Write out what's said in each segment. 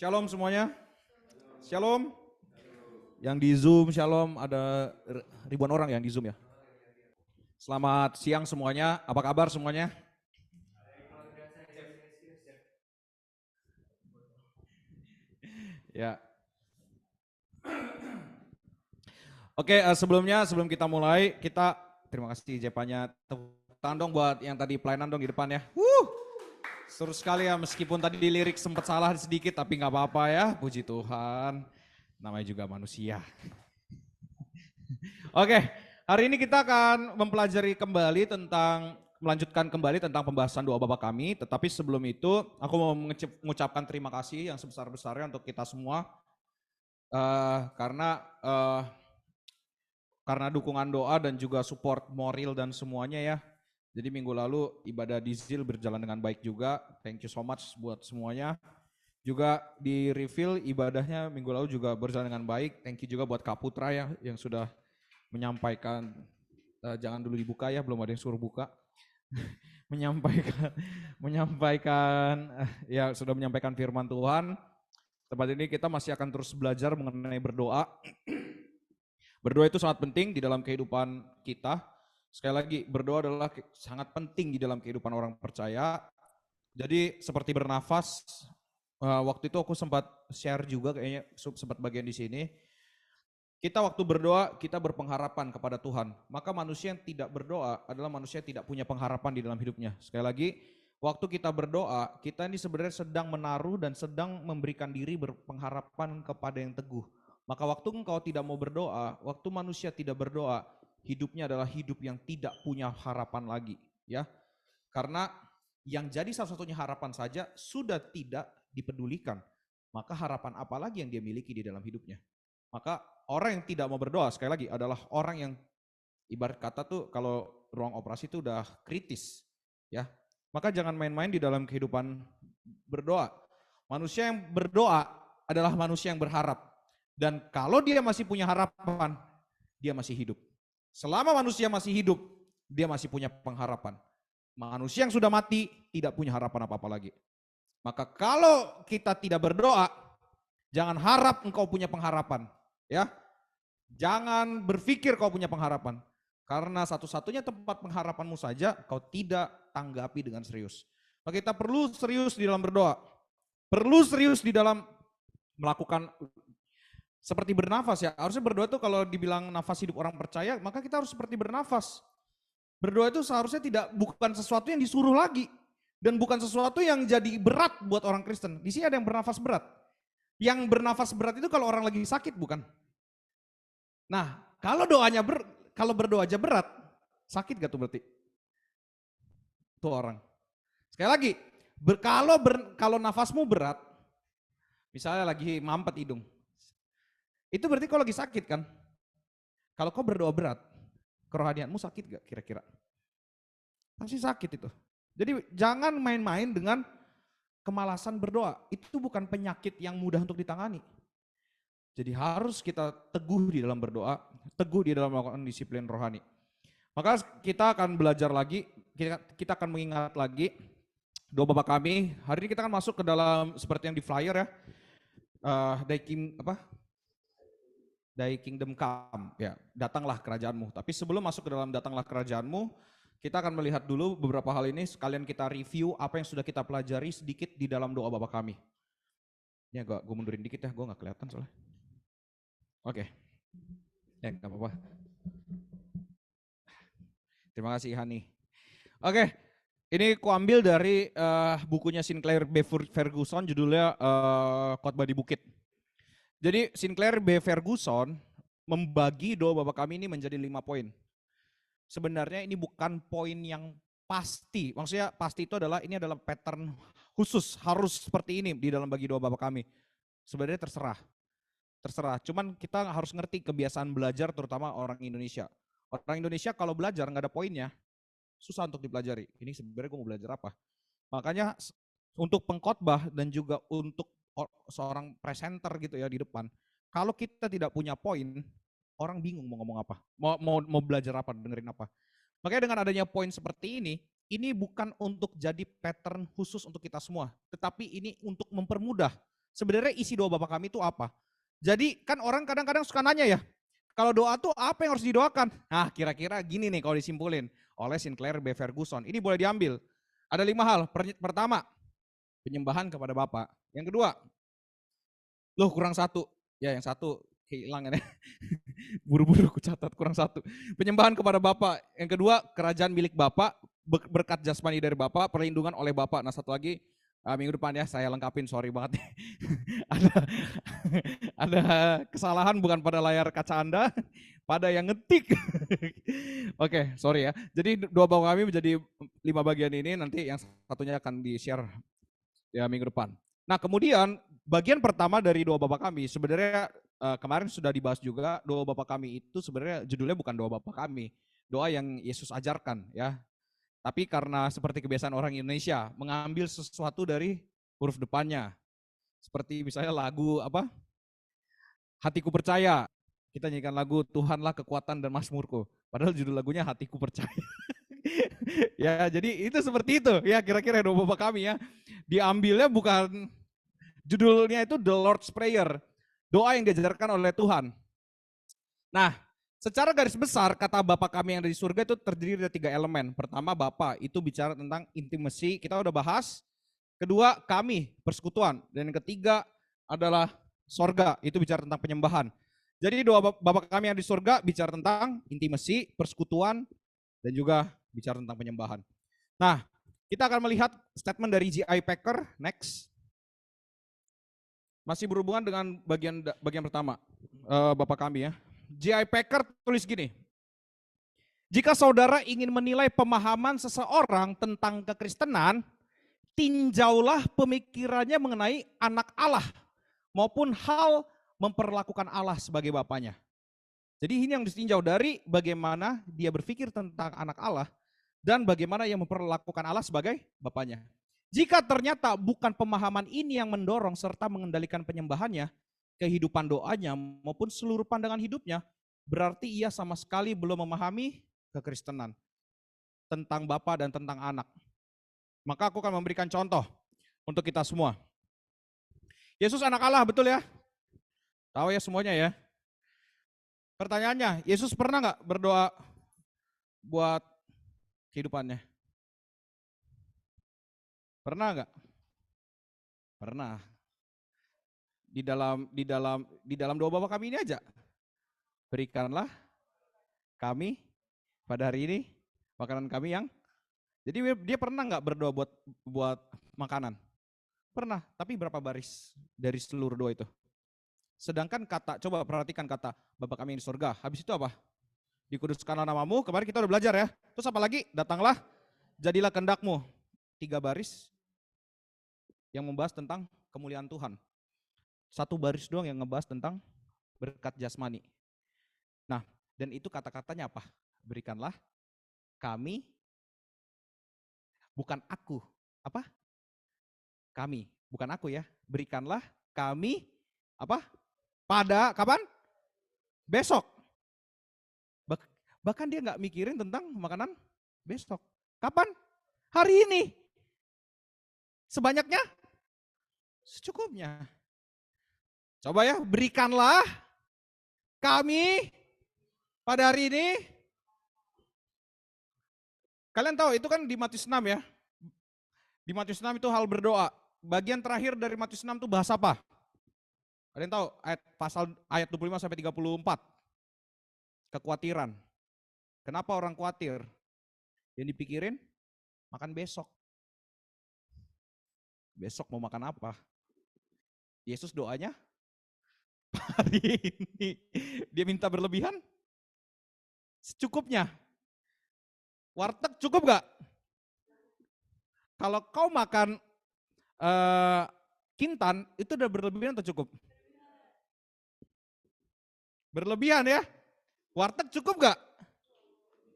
Shalom semuanya. Shalom. Yang di Zoom, shalom. Ada ribuan orang yang di Zoom ya. Selamat siang semuanya. Apa kabar semuanya? Ya. Oke, sebelum kita mulai, terima kasih Jepanya. Tepuk tangan dong buat yang tadi pelayanan dong di depan ya. Seru sekali ya, meskipun tadi di lirik sempat salah sedikit, tapi nggak apa-apa ya. Puji Tuhan. Namanya juga manusia. Oke, hari ini kita akan melanjutkan kembali tentang pembahasan doa Bapa kami. Tetapi sebelum itu, aku mau mengucapkan terima kasih yang sebesar-besarnya untuk kita semua. Karena dukungan doa dan juga support moral dan semuanya ya. Jadi minggu lalu ibadah di ZIL berjalan dengan baik juga. Thank you so much buat semuanya. Juga di reveal ibadahnya minggu lalu juga berjalan dengan baik. Thank you juga buat Kak Putra ya yang sudah menyampaikan, jangan dulu dibuka ya, belum ada yang suruh buka. Sudah menyampaikan firman Tuhan. Tempat ini kita masih akan terus belajar mengenai berdoa. Berdoa itu sangat penting di dalam kehidupan kita. Sekali lagi, berdoa adalah sangat penting di dalam kehidupan orang percaya. Jadi seperti bernafas, waktu itu aku sempat share juga, kayaknya sempat bagian di sini. Kita waktu berdoa, kita berpengharapan kepada Tuhan. Maka manusia yang tidak berdoa adalah manusia yang tidak punya pengharapan di dalam hidupnya. Sekali lagi, waktu kita berdoa, kita ini sebenarnya sedang menaruh dan sedang memberikan diri berpengharapan kepada yang teguh. Maka waktu engkau tidak mau berdoa, waktu manusia tidak berdoa, hidupnya adalah hidup yang tidak punya harapan lagi, ya. Karena yang jadi satu-satunya harapan saja sudah tidak dipedulikan. Maka harapan apa lagi yang dia miliki di dalam hidupnya? Maka orang yang tidak mau berdoa, sekali lagi, adalah orang yang ibarat kata tuh kalau ruang operasi itu udah kritis, ya. Maka jangan main-main di dalam kehidupan berdoa. Manusia yang berdoa adalah manusia yang berharap. Dan kalau dia masih punya harapan, dia masih hidup. Selama manusia masih hidup, dia masih punya pengharapan. Manusia yang sudah mati tidak punya harapan apa-apa lagi. Maka kalau kita tidak berdoa, jangan harap engkau punya pengharapan, ya. Jangan berpikir kau punya pengharapan. Karena satu-satunya tempat pengharapanmu saja kau tidak tanggapi dengan serius. Maka kita perlu serius di dalam berdoa. Perlu serius di dalam melakukan seperti bernafas ya. Harusnya berdoa itu kalau dibilang nafas hidup orang percaya, maka kita harus seperti bernafas. Berdoa itu seharusnya bukan sesuatu yang disuruh lagi. Dan bukan sesuatu yang jadi berat buat orang Kristen. Di sini ada yang bernafas berat. Yang bernafas berat itu kalau orang lagi sakit, bukan? Nah, kalau berdoa aja berat, sakit gak tuh berarti? Tuh orang. Sekali lagi, kalau nafasmu berat, misalnya lagi mampet hidung, itu berarti kau lagi sakit kan? Kalau kau berdoa berat, kerohanianmu sakit gak kira-kira? Pasti sakit itu. Jadi jangan main-main dengan kemalasan berdoa. Itu bukan penyakit yang mudah untuk ditangani. Jadi harus kita teguh di dalam berdoa, teguh di dalam melakukan disiplin rohani. Maka kita akan belajar lagi, kita akan mengingat lagi doa Bapa kami. Hari ini kita akan masuk ke dalam seperti yang di flyer ya. Thy kingdom come, ya, datanglah kerajaanmu. Tapi sebelum masuk ke dalam datanglah kerajaanmu, kita akan melihat dulu beberapa hal ini, sekalian kita review apa yang sudah kita pelajari sedikit di dalam doa Bapa kami. Ya gue mundurin dikit ya, gue gak kelihatan soalnya. Oke. Gak apa-apa. Terima kasih Hani. Oke, ini ku ambil dari bukunya Sinclair B. Ferguson, judulnya Khotbah di Bukit. Jadi Sinclair B. Ferguson membagi doa Bapa kami ini menjadi 5 poin. Sebenarnya ini bukan poin yang pasti. Maksudnya pasti itu adalah ini adalah pattern khusus, harus seperti ini di dalam bagi doa Bapa kami. Sebenarnya terserah. Cuman kita harus ngerti kebiasaan belajar terutama orang Indonesia. Orang Indonesia kalau belajar nggak ada poinnya, susah untuk dipelajari. Ini sebenarnya gue mau belajar apa? Makanya untuk pengkhotbah dan juga untuk seorang presenter gitu ya di depan, kalau kita tidak punya poin, orang bingung mau ngomong apa, mau belajar apa, dengerin apa. Makanya dengan adanya poin seperti ini bukan untuk jadi pattern khusus untuk kita semua, tetapi ini untuk mempermudah sebenarnya isi doa Bapa kami itu apa. Jadi kan orang kadang-kadang suka nanya ya, kalau doa tuh apa yang harus didoakan? Nah kira-kira gini nih kalau disimpulin oleh Sinclair B. Ferguson. Ini boleh diambil. Ada 5 hal. Pertama, penyembahan kepada Bapa. Yang kedua, loh kurang satu. Ya yang satu kehilangan ya. Buru-buru aku catat kurang satu. Penyembahan kepada Bapa. Yang kedua, kerajaan milik Bapa, berkat jasmani dari Bapa, perlindungan oleh Bapa. Nah satu lagi, minggu depan ya saya lengkapin, sorry banget. ada kesalahan bukan pada layar kaca Anda, pada yang ngetik. Oke, sorry ya. Jadi doa Bapa kami menjadi 5 bagian ini, nanti yang satunya akan di-share ya minggu depan. Nah kemudian bagian pertama dari doa Bapa kami sebenarnya kemarin sudah dibahas juga. Doa Bapa kami itu sebenarnya judulnya bukan doa Bapa kami, doa yang Yesus ajarkan ya. Tapi karena seperti kebiasaan orang Indonesia mengambil sesuatu dari huruf depannya. Seperti misalnya lagu apa? Hatiku Percaya. Kita nyanyikan lagu Tuhanlah Kekuatan dan Mazmurku. Padahal judul lagunya Hatiku Percaya. Ya, jadi itu seperti itu ya kira-kira doa Bapa kami ya. Diambilnya bukan judulnya itu The Lord's Prayer. Doa yang diajarkan oleh Tuhan. Nah, secara garis besar kata Bapa kami yang ada di surga itu terdiri dari 3 elemen. Pertama Bapa, itu bicara tentang intimacy, kita udah bahas. Kedua kami, persekutuan. Dan yang ketiga adalah sorga, itu bicara tentang penyembahan. Jadi doa Bapa kami yang di surga bicara tentang intimacy, persekutuan, dan juga bicara tentang penyembahan. Nah, kita akan melihat statement dari J.I. Packer, next. Masih berhubungan dengan bagian pertama, Bapa kami ya. J.I. Packer tulis gini, jika saudara ingin menilai pemahaman seseorang tentang kekristenan, tinjaulah pemikirannya mengenai anak Allah maupun hal memperlakukan Allah sebagai Bapanya. Jadi ini yang ditinjau dari bagaimana dia berpikir tentang anak Allah dan bagaimana ia memperlakukan Allah sebagai Bapanya. Jika ternyata bukan pemahaman ini yang mendorong serta mengendalikan penyembahannya, kehidupan doanya maupun seluruh pandangan hidupnya, berarti ia sama sekali belum memahami kekristenan tentang Bapa dan tentang anak. Maka aku akan memberikan contoh untuk kita semua. Yesus anak Allah, betul ya? Tahu ya semuanya ya? Pertanyaannya, Yesus pernah nggak berdoa buat kehidupannya? Pernah nggak? Pernah. Di dalam doa Bapa kami ini aja. Berikanlah kami pada hari ini makanan kami yang. Jadi dia pernah nggak berdoa buat makanan? Pernah, tapi berapa baris dari seluruh doa itu? Sedangkan coba perhatikan kata Bapa kami yang di surga. Habis itu apa? Dikuduskanlah namamu, kemarin kita udah belajar ya. Terus apa lagi? Datanglah, jadilah kehendakmu. 3 baris yang membahas tentang kemuliaan Tuhan. 1 baris doang yang ngebahas tentang berkat jasmani. Nah, dan itu kata-katanya apa? Berikanlah kami, bukan aku. Apa? Kami, bukan aku ya. Berikanlah kami, apa? Pada kapan? Besok. Bahkan dia nggak mikirin tentang makanan besok. Kapan? Hari ini. Sebanyaknya? Secukupnya. Coba ya, berikanlah kami pada hari ini. Kalian tahu itu kan di Matius 6 ya. Di Matius 6 itu hal berdoa. Bagian terakhir dari Matius 6 itu bahas apa? Kalian tahu ayat 25 sampai 34. Kekhawatiran. Kenapa orang khawatir? Yang dipikirin makan besok. Besok mau makan apa? Yesus doanya hari ini. Dia minta berlebihan? Secukupnya. Warteg cukup gak? Kalau kau makan kintan, itu udah berlebihan atau cukup? Berlebihan ya? Warteg cukup gak?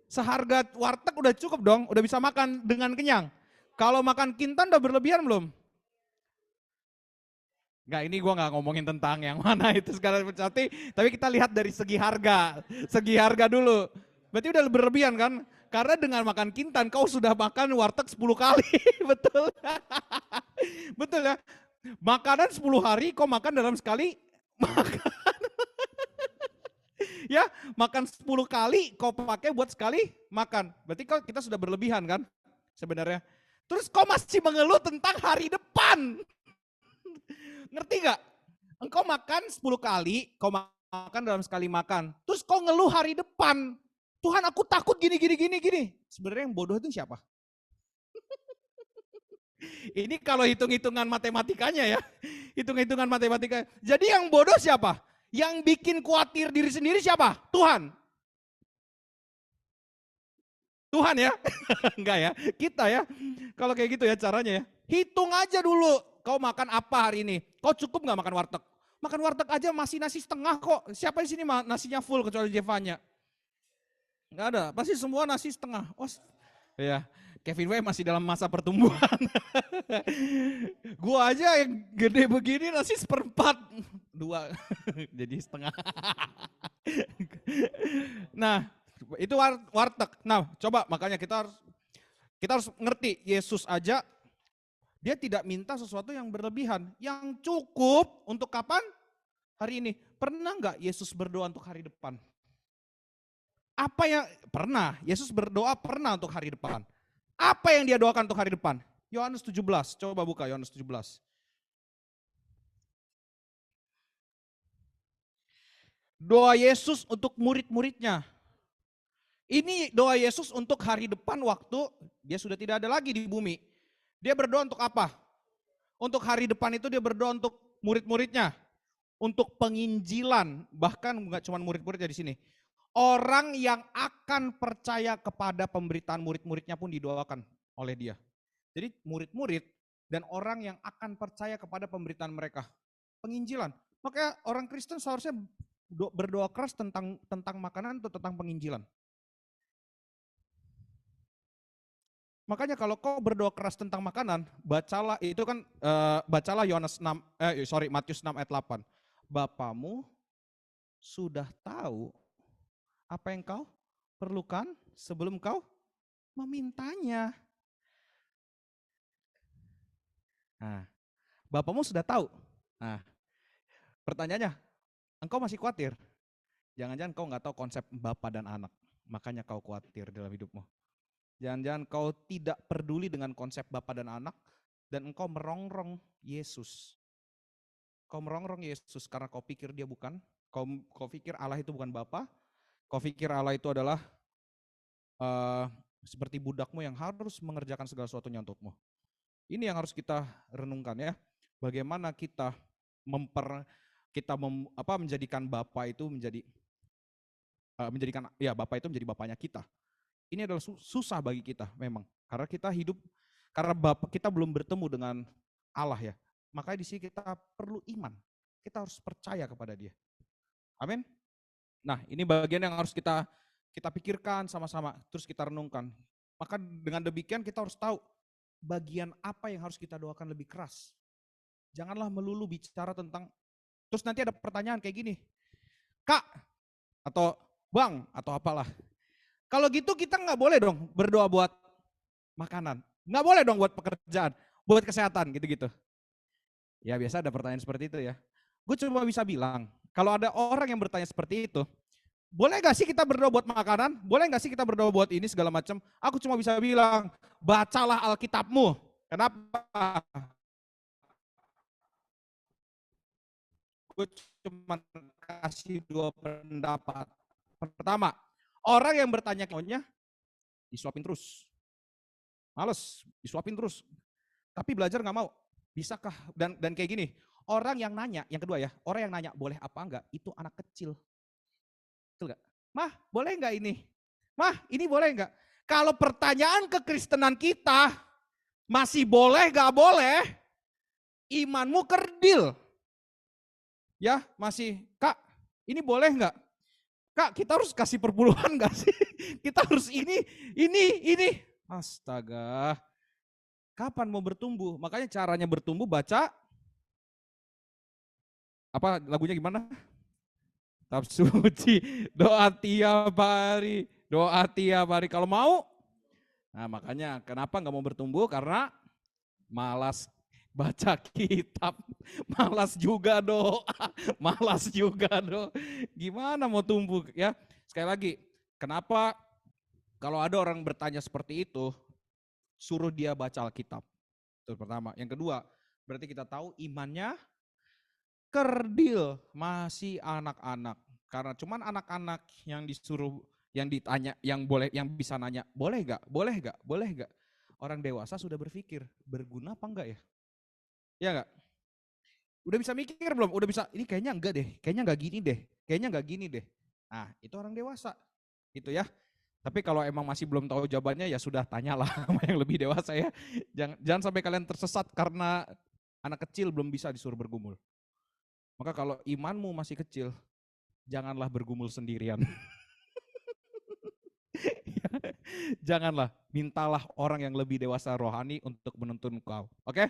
Seharga warteg udah cukup dong, udah bisa makan dengan kenyang. Kalau makan kintan udah berlebihan belum? Enggak, ini gue gak ngomongin tentang yang mana itu sekarang berarti, tapi kita lihat dari segi harga dulu. Berarti udah berlebihan kan? Karena dengan makan kintan kau sudah makan warteg 10 kali, betul? Betul ya? Makanan 10 hari kau makan dalam sekali makan. Ya, makan 10 kali kau pakai buat sekali makan. Berarti kita sudah berlebihan kan sebenarnya. Terus kau masih mengeluh tentang hari depan. Ngerti gak? Engkau makan 10 kali, kau makan dalam sekali makan. Terus kau ngeluh hari depan. Tuhan, aku takut gini. Sebenarnya yang bodoh itu siapa? Ini kalau hitung-hitungan matematikanya ya. Hitung-hitungan matematika. Jadi yang bodoh siapa? Yang bikin khawatir diri sendiri siapa? Tuhan. Tuhan ya? Enggak ya, kita ya. Kalau kayak gitu ya caranya ya. Hitung aja dulu, kau makan apa hari ini? Kau cukup nggak makan warteg? Makan warteg aja masih nasi setengah kok. Siapa di sini nasinya full kecuali Jevanya? Nggak ada, pasti semua nasi setengah. Oh, ya, Kevin W masih dalam masa pertumbuhan. Gua aja yang gede begini nasi seperempat. 2, jadi setengah. Nah, itu warteg. Nah, coba makanya kita harus ngerti, Yesus aja dia tidak minta sesuatu yang berlebihan, yang cukup untuk kapan? Hari ini. Pernah nggak Yesus berdoa untuk hari depan? Apa yang pernah? Yesus berdoa pernah untuk hari depan. Apa yang dia doakan untuk hari depan? Yohanes 17, coba buka Yohanes 17. Doa Yesus untuk murid-muridnya. Ini doa Yesus untuk hari depan waktu dia sudah tidak ada lagi di bumi. Dia berdoa untuk apa? Untuk hari depan itu dia berdoa untuk murid-muridnya. Untuk penginjilan, bahkan nggak cuma murid-muridnya di sini. Orang yang akan percaya kepada pemberitaan murid-muridnya pun didoakan oleh dia. Jadi murid-murid dan orang yang akan percaya kepada pemberitaan mereka. Penginjilan. Makanya orang Kristen seharusnya berdoa keras tentang makanan atau tentang penginjilan. Makanya kalau kau berdoa keras tentang makanan, bacalah itu kan bacalah Matius 6 ayat 8. Bapamu sudah tahu apa yang kau perlukan sebelum kau memintanya. Nah, Bapamu sudah tahu. Nah, pertanyaannya, engkau masih khawatir? Jangan-jangan kau nggak tahu konsep Bapa dan anak, makanya kau khawatir dalam hidupmu. Jangan-jangan kau tidak peduli dengan konsep Bapa dan anak, dan engkau merongrong Yesus. Kau merongrong Yesus karena kau pikir dia bukan, kau pikir Allah itu bukan Bapa, kau pikir Allah itu adalah seperti budakmu yang harus mengerjakan segala sesuatunya untukmu. Ini yang harus kita renungkan ya. Bagaimana kita menjadikan Bapa itu menjadikan Bapa itu menjadi bapaknya kita. Ini adalah susah bagi kita memang, karena kita hidup karena kita belum bertemu dengan Allah ya. Makanya di sini kita perlu iman. Kita harus percaya kepada Dia. Amin. Nah, ini bagian yang harus kita pikirkan sama-sama, terus kita renungkan. Maka dengan demikian kita harus tahu bagian apa yang harus kita doakan lebih keras. Janganlah melulu bicara tentang, terus nanti ada pertanyaan kayak gini, Kak, atau Bang, atau apalah. Kalau gitu kita nggak boleh dong berdoa buat makanan. Nggak boleh dong buat pekerjaan, buat kesehatan gitu-gitu. Ya biasa ada pertanyaan seperti itu ya. Gue cuma bisa bilang, kalau ada orang yang bertanya seperti itu, boleh gak sih kita berdoa buat makanan? Boleh gak sih kita berdoa buat ini segala macam? Aku cuma bisa bilang, bacalah Alkitabmu. Kenapa? Gue cuma kasih 2 pendapat. Pertama, orang yang bertanya maunya disuapin terus. Males, disuapin terus. Tapi belajar gak mau. Bisakah? Dan kayak gini, orang yang nanya, yang kedua ya, orang yang nanya boleh apa enggak, itu anak kecil. Betul gak? Mah, boleh enggak ini? Mah, ini boleh enggak? Kalau pertanyaan kekristenan kita masih boleh gak boleh, imanmu kerdil. Ya, masih, Kak, ini boleh enggak? Kak, kita harus kasih perpuluhan enggak sih? Kita harus ini. Astaga. Kapan mau bertumbuh? Makanya caranya bertumbuh baca. Apa lagunya gimana? Kitab suci, doa tiap hari, kalau mau. Nah makanya kenapa nggak mau bertumbuh? Karena malas. baca kitab. Malas juga doa, malas juga doa. Gimana mau tumbuh ya? Sekali lagi, kenapa kalau ada orang bertanya seperti itu, suruh dia baca Alkitab. Itu pertama. Yang kedua, berarti kita tahu imannya kerdil, masih anak-anak. Karena cuman anak-anak yang disuruh, yang ditanya, yang boleh, yang bisa nanya, boleh gak, boleh gak, boleh gak. Orang dewasa sudah berpikir, berguna apa enggak ya? Ya enggak? Udah bisa mikir belum? Udah bisa, ini kayaknya enggak deh, kayaknya enggak gini deh, kayaknya enggak gini deh. Nah, itu orang dewasa. Gitu ya. Tapi kalau emang masih belum tahu jawabannya, ya sudah tanyalah sama yang lebih dewasa ya. Jangan sampai kalian tersesat karena anak kecil belum bisa disuruh bergumul. Maka kalau imanmu masih kecil, janganlah bergumul sendirian. Janganlah, mintalah orang yang lebih dewasa rohani untuk menuntun kau. Oke?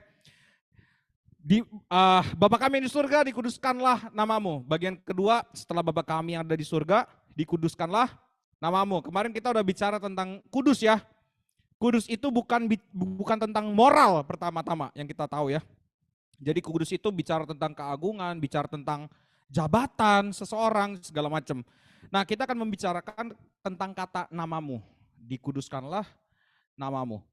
Bapa kami yang di surga, dikuduskanlah namamu. Bagian kedua, setelah Bapa kami yang ada di surga, dikuduskanlah namamu. Kemarin kita udah bicara tentang kudus ya. Kudus itu bukan tentang moral pertama-tama yang kita tahu ya. Jadi kudus itu bicara tentang keagungan, bicara tentang jabatan seseorang, segala macam. Nah, kita akan membicarakan tentang kata namamu. Dikuduskanlah namamu.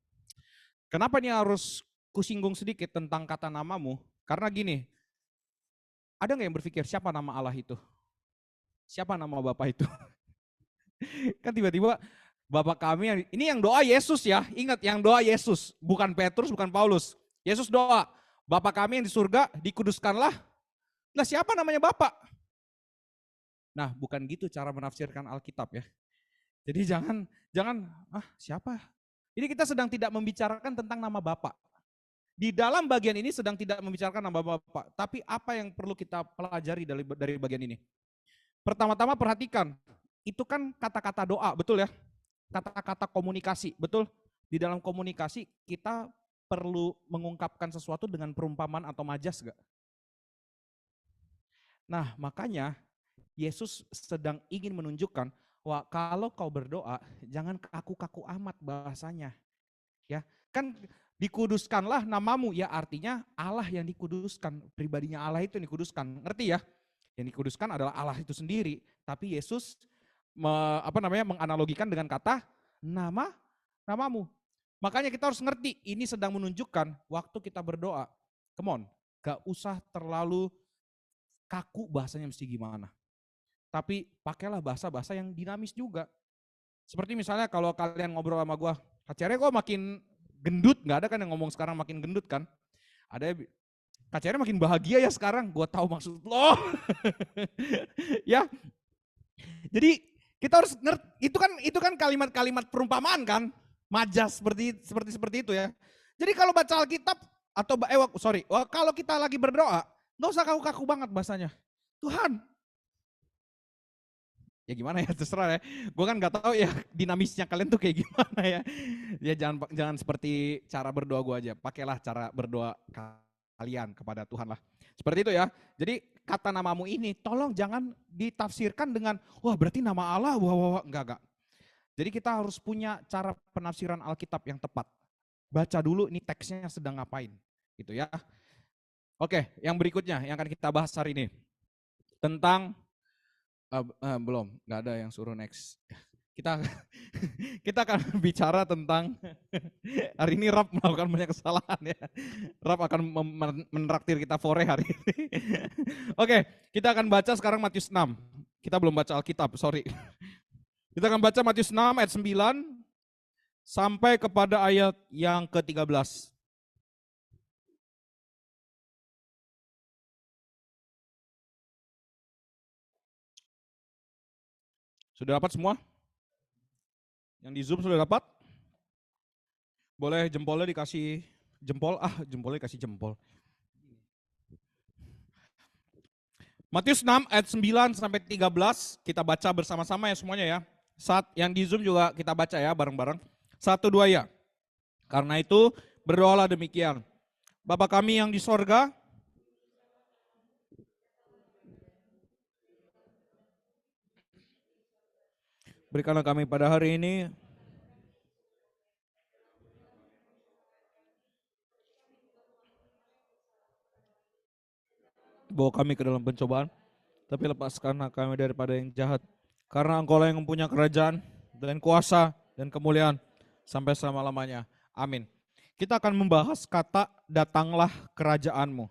Kenapa ini harus kusinggung sedikit tentang kata namamu? Karena gini, ada nggak yang berpikir siapa nama Allah itu? Siapa nama Bapa itu? Kan tiba-tiba Bapak kami, ini yang doa Yesus ya, ingat yang doa Yesus, bukan Petrus, bukan Paulus. Yesus doa, Bapa kami yang di surga, dikuduskanlah. Lah siapa namanya Bapak? Nah, bukan gitu cara menafsirkan Alkitab ya. Jadi jangan siapa? Ini kita sedang tidak membicarakan tentang nama Bapak. Di dalam bagian ini sedang tidak membicarakan nama Bapak, tapi apa yang perlu kita pelajari dari bagian ini? Pertama-tama perhatikan, itu kan kata-kata doa, betul ya? Kata-kata komunikasi, betul? Di dalam komunikasi kita perlu mengungkapkan sesuatu dengan perumpamaan atau majas gak? Nah, makanya Yesus sedang ingin menunjukkan, wah kalau kau berdoa jangan kaku-kaku amat bahasanya. Ya, kan dikuduskanlah namamu, ya artinya Allah yang dikuduskan, pribadinya Allah itu yang dikuduskan. Ngerti ya? Yang dikuduskan adalah Allah itu sendiri, tapi Yesus menganalogikan dengan kata namamu. Makanya kita harus ngerti, ini sedang menunjukkan waktu kita berdoa, come on, gak usah terlalu kaku bahasanya mesti gimana. Tapi pakailah bahasa-bahasa yang dinamis juga. Seperti misalnya kalau kalian ngobrol sama gue, Kak Cere kok makin gendut, gak ada kan yang ngomong sekarang makin gendut kan. Ada Kak Cere makin bahagia ya sekarang, gue tahu maksud lo. Ya, jadi kita harus ngerti, itu kan kalimat-kalimat perumpamaan kan, majas seperti itu ya. Jadi kalau baca Alkitab atau kalau kita lagi berdoa, nggak usah kaku-kaku banget bahasanya. Tuhan, ya gimana ya, terserah ya. Gue kan nggak tahu ya dinamisnya kalian tuh kayak gimana ya. Ya jangan seperti cara berdoa gue aja. Pakailah cara berdoa kalian kepada Tuhan lah. Seperti itu ya. Jadi kata namamu ini tolong jangan ditafsirkan dengan wah berarti nama Allah, wah enggak. Jadi kita harus punya cara penafsiran Alkitab yang tepat. Baca dulu ini teksnya sedang ngapain gitu ya. Oke, yang berikutnya yang akan kita bahas hari ini tentang belum, nggak ada yang suruh next. Kita akan bicara tentang hari ini Rap melakukan banyak kesalahan ya. Rap akan menraktir kita fore hari ini. Oke, kita akan baca sekarang Matius 6. Kita belum baca Alkitab, sorry. Kita akan baca Matius 6 ayat 9 sampai kepada ayat yang ke-13. Sudah dapat semua? Yang di Zoom sudah dapat? Boleh jempolnya dikasih jempol? Jempolnya dikasih jempol. Matius 6 ayat 9 sampai 13 kita baca bersama-sama ya semuanya ya. Saat yang di Zoom juga kita baca ya bareng-bareng. 1, 2 ya. Karena itu berdoalah demikian. Bapa kami yang di sorga, berikanlah kami pada hari ini bawa kami ke dalam pencobaan, tapi lepaskanlah kami daripada yang jahat. Karena Engkau lah yang mempunyai kerajaan dan kuasa dan kemuliaan sampai selama-lamanya. Amin. Kita akan membahas kata datanglah kerajaanmu.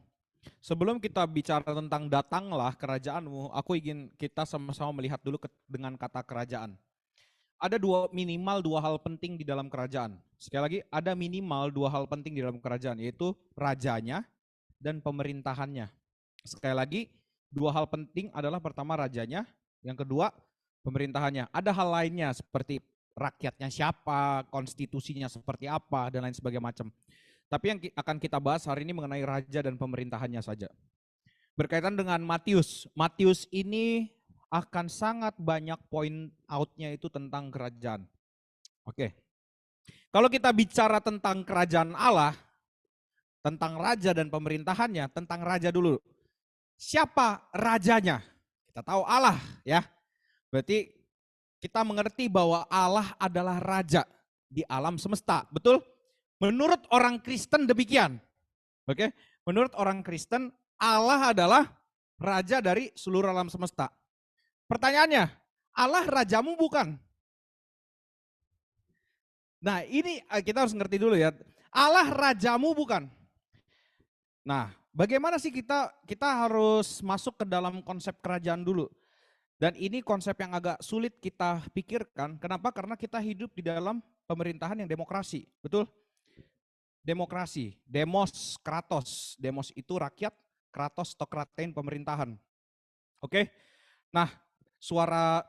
Sebelum kita bicara tentang datanglah kerajaanmu, aku ingin kita sama-sama melihat dulu dengan kata kerajaan. Ada minimal dua hal penting di dalam kerajaan. Sekali lagi, ada minimal dua hal penting di dalam kerajaan, yaitu rajanya dan pemerintahannya. Sekali lagi, dua hal penting adalah pertama rajanya, yang kedua pemerintahannya. Ada hal lainnya seperti rakyatnya siapa, konstitusinya seperti apa, dan lain sebagainya macam. Tapi yang akan kita bahas hari ini mengenai raja dan pemerintahannya saja. Berkaitan dengan Matius. Matius ini akan sangat banyak point out-nya itu tentang kerajaan. Oke. Kalau kita bicara tentang kerajaan Allah, tentang raja dan pemerintahannya, tentang raja dulu. Siapa rajanya? Kita tahu Allah ya. Berarti kita mengerti bahwa Allah adalah raja di alam semesta, betul? Menurut orang Kristen demikian. Oke? Menurut orang Kristen, Allah adalah raja dari seluruh alam semesta. Pertanyaannya, Allah rajamu bukan? Nah, ini kita harus ngerti dulu ya. Allah rajamu bukan? Nah, bagaimana sih kita harus masuk ke dalam konsep kerajaan dulu? Dan ini konsep yang agak sulit kita pikirkan. Kenapa? Karena kita hidup di dalam pemerintahan yang demokrasi, betul? Demokrasi, demos, kratos. Demos itu rakyat, kratos, tokratein, pemerintahan. Oke? Nah,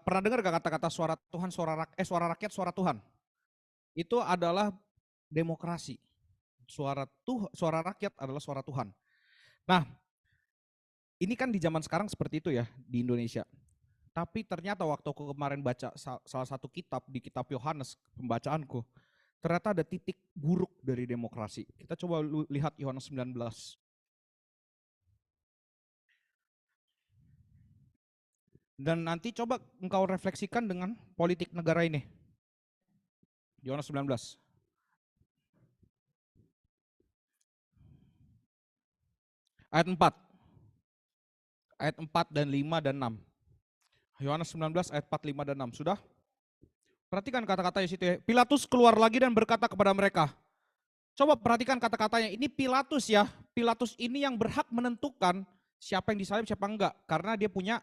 pernah dengar gak kata-kata suara Tuhan, suara rakyat, suara Tuhan? Itu adalah demokrasi. Suara rakyat adalah suara Tuhan. Nah, ini kan di zaman sekarang seperti itu ya di Indonesia. Tapi ternyata waktu aku kemarin baca salah satu kitab, di kitab Yohanes, pembacaanku, ternyata ada titik buruk dari demokrasi. Kita coba lihat Yohanes 19. Dan nanti coba engkau refleksikan dengan politik negara ini. Yohanes 19. Ayat 4. Ayat 4 dan 5 dan 6. Yohanes 19 ayat 4, 5 dan 6. Sudah? Perhatikan kata-katanya situ ya. Pilatus keluar lagi dan berkata kepada mereka. Coba perhatikan kata-katanya. Ini Pilatus ya. Pilatus ini yang berhak menentukan siapa yang disalib, siapa enggak. Karena dia punya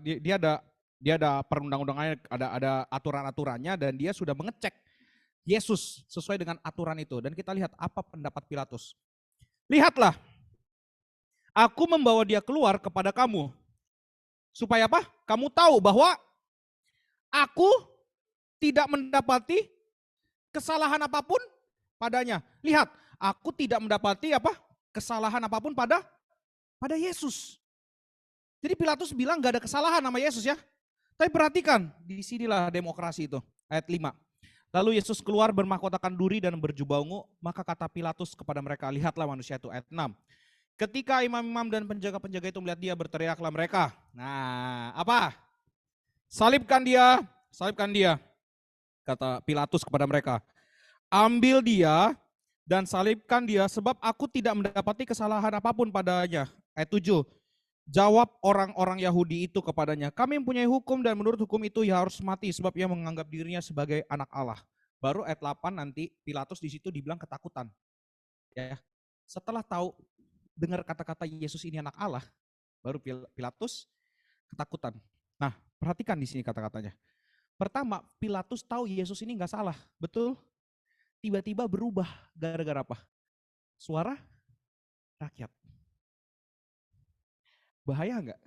dia ada perundang-undangannya, ada aturan-aturannya, dan dia sudah mengecek Yesus sesuai dengan aturan itu. Dan kita lihat apa pendapat Pilatus. Lihatlah, aku membawa dia keluar kepada kamu. Supaya apa? Kamu tahu bahwa aku tidak mendapati kesalahan apapun padanya. Lihat, aku tidak mendapati kesalahan apapun pada Yesus. Jadi Pilatus bilang gak ada kesalahan sama Yesus ya. Tapi perhatikan, disinilah demokrasi itu. Ayat 5. Lalu Yesus keluar bermahkotakan duri dan berjubah ungu, maka kata Pilatus kepada mereka, lihatlah manusia itu. Ayat 6. Ketika imam-imam dan penjaga-penjaga itu melihat dia, berteriaklah mereka. Nah, apa? Salibkan dia, salibkan dia. Kata Pilatus kepada mereka. Ambil dia dan salibkan dia, sebab aku tidak mendapati kesalahan apapun padanya. Ayat 7. Jawab orang-orang Yahudi itu kepadanya, kami mempunyai hukum dan menurut hukum itu ia harus mati sebab ia menganggap dirinya sebagai anak Allah. Baru ayat 8 nanti Pilatus di situ dibilang ketakutan. Ya. Setelah tahu dengar kata-kata Yesus ini anak Allah, baru Pilatus ketakutan. Nah, perhatikan di sini kata-katanya. Pertama, Pilatus tahu Yesus ini enggak salah, betul? Tiba-tiba berubah gara-gara apa? Suara rakyat. Bahaya enggak?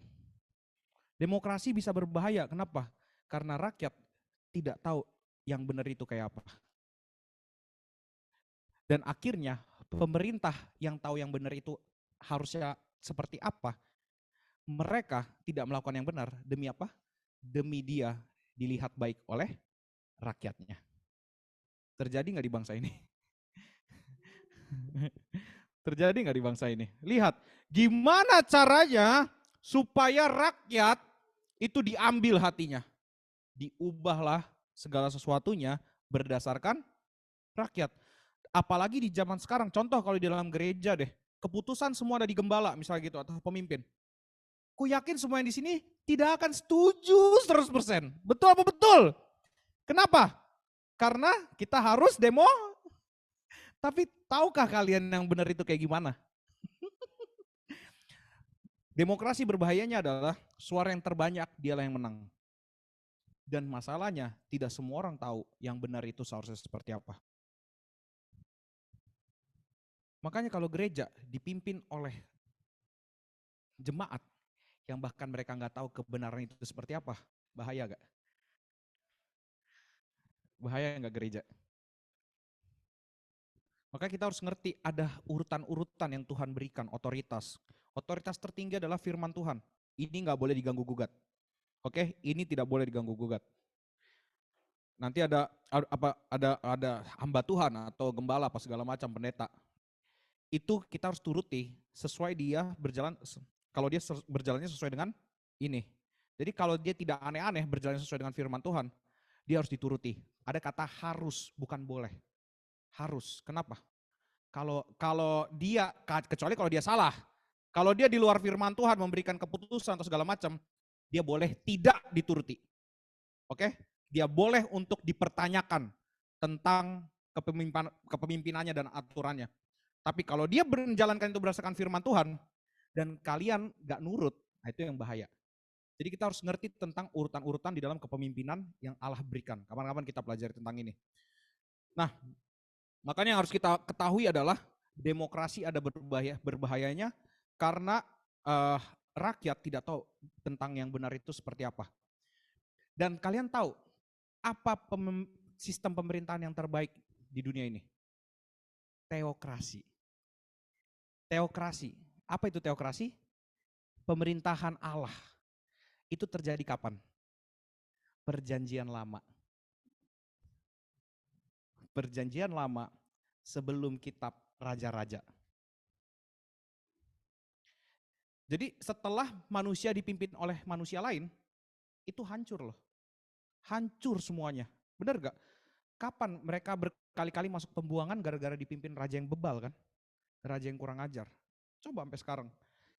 Demokrasi bisa berbahaya. Kenapa? Karena rakyat tidak tahu yang benar itu kayak apa. Dan akhirnya pemerintah yang tahu yang benar itu harusnya seperti apa, mereka tidak melakukan yang benar. Demi apa? Demi dia dilihat baik oleh rakyatnya. Terjadi nggak di bangsa ini? Terjadi nggak di bangsa ini? Lihat, gimana caranya supaya rakyat itu diambil hatinya. Diubahlah segala sesuatunya berdasarkan rakyat. Apalagi di zaman sekarang, contoh kalau di dalam gereja deh, keputusan semua ada di gembala misalnya gitu, atau pemimpin. Ku yakin semua yang di sini tidak akan setuju 100%. Betul apa betul? Kenapa? Karena kita harus demo. Tapi tahukah kalian yang benar itu kayak gimana? Demokrasi berbahayanya adalah suara yang terbanyak dialah yang menang. Dan masalahnya tidak semua orang tahu yang benar itu seharusnya seperti apa. Makanya kalau gereja dipimpin oleh jemaat yang bahkan mereka nggak tahu kebenaran itu seperti apa, bahaya gak? Bahaya nggak gereja? Maka kita harus ngerti ada urutan-urutan yang Tuhan berikan, otoritas. Otoritas tertinggi adalah firman Tuhan. Ini nggak boleh diganggu gugat. Oke, ini tidak boleh diganggu gugat. Nanti ada hamba Tuhan atau gembala apa segala macam pendeta. Itu kita harus turuti sesuai dia berjalan. Kalau dia berjalannya sesuai dengan ini. Jadi kalau dia tidak aneh-aneh berjalan sesuai dengan firman Tuhan, dia harus dituruti. Ada kata harus, bukan boleh. Harus. Kenapa? Kalau dia, kecuali kalau dia salah. Kalau dia di luar firman Tuhan memberikan keputusan atau segala macam, dia boleh tidak dituruti. Oke? Dia boleh untuk dipertanyakan tentang kepemimpinannya dan aturannya. Tapi kalau dia menjalankan itu berdasarkan firman Tuhan, dan kalian gak nurut, nah itu yang bahaya. Jadi kita harus ngerti tentang urutan-urutan di dalam kepemimpinan yang Allah berikan. Kapan-kapan kita pelajari tentang ini. Nah, makanya yang harus kita ketahui adalah demokrasi ada berbahayanya karena rakyat tidak tahu tentang yang benar itu seperti apa. Dan kalian tahu apa sistem pemerintahan yang terbaik di dunia ini? Teokrasi. Teokrasi. Apa itu teokrasi? Pemerintahan Allah. Itu terjadi kapan? Perjanjian Lama. Perjanjian Lama sebelum kitab Raja-Raja. Jadi setelah manusia dipimpin oleh manusia lain, itu hancur loh. Hancur semuanya. Benar gak? Kapan mereka berkali-kali masuk pembuangan gara-gara dipimpin raja yang bebal kan? Raja yang kurang ajar. Coba sampai sekarang.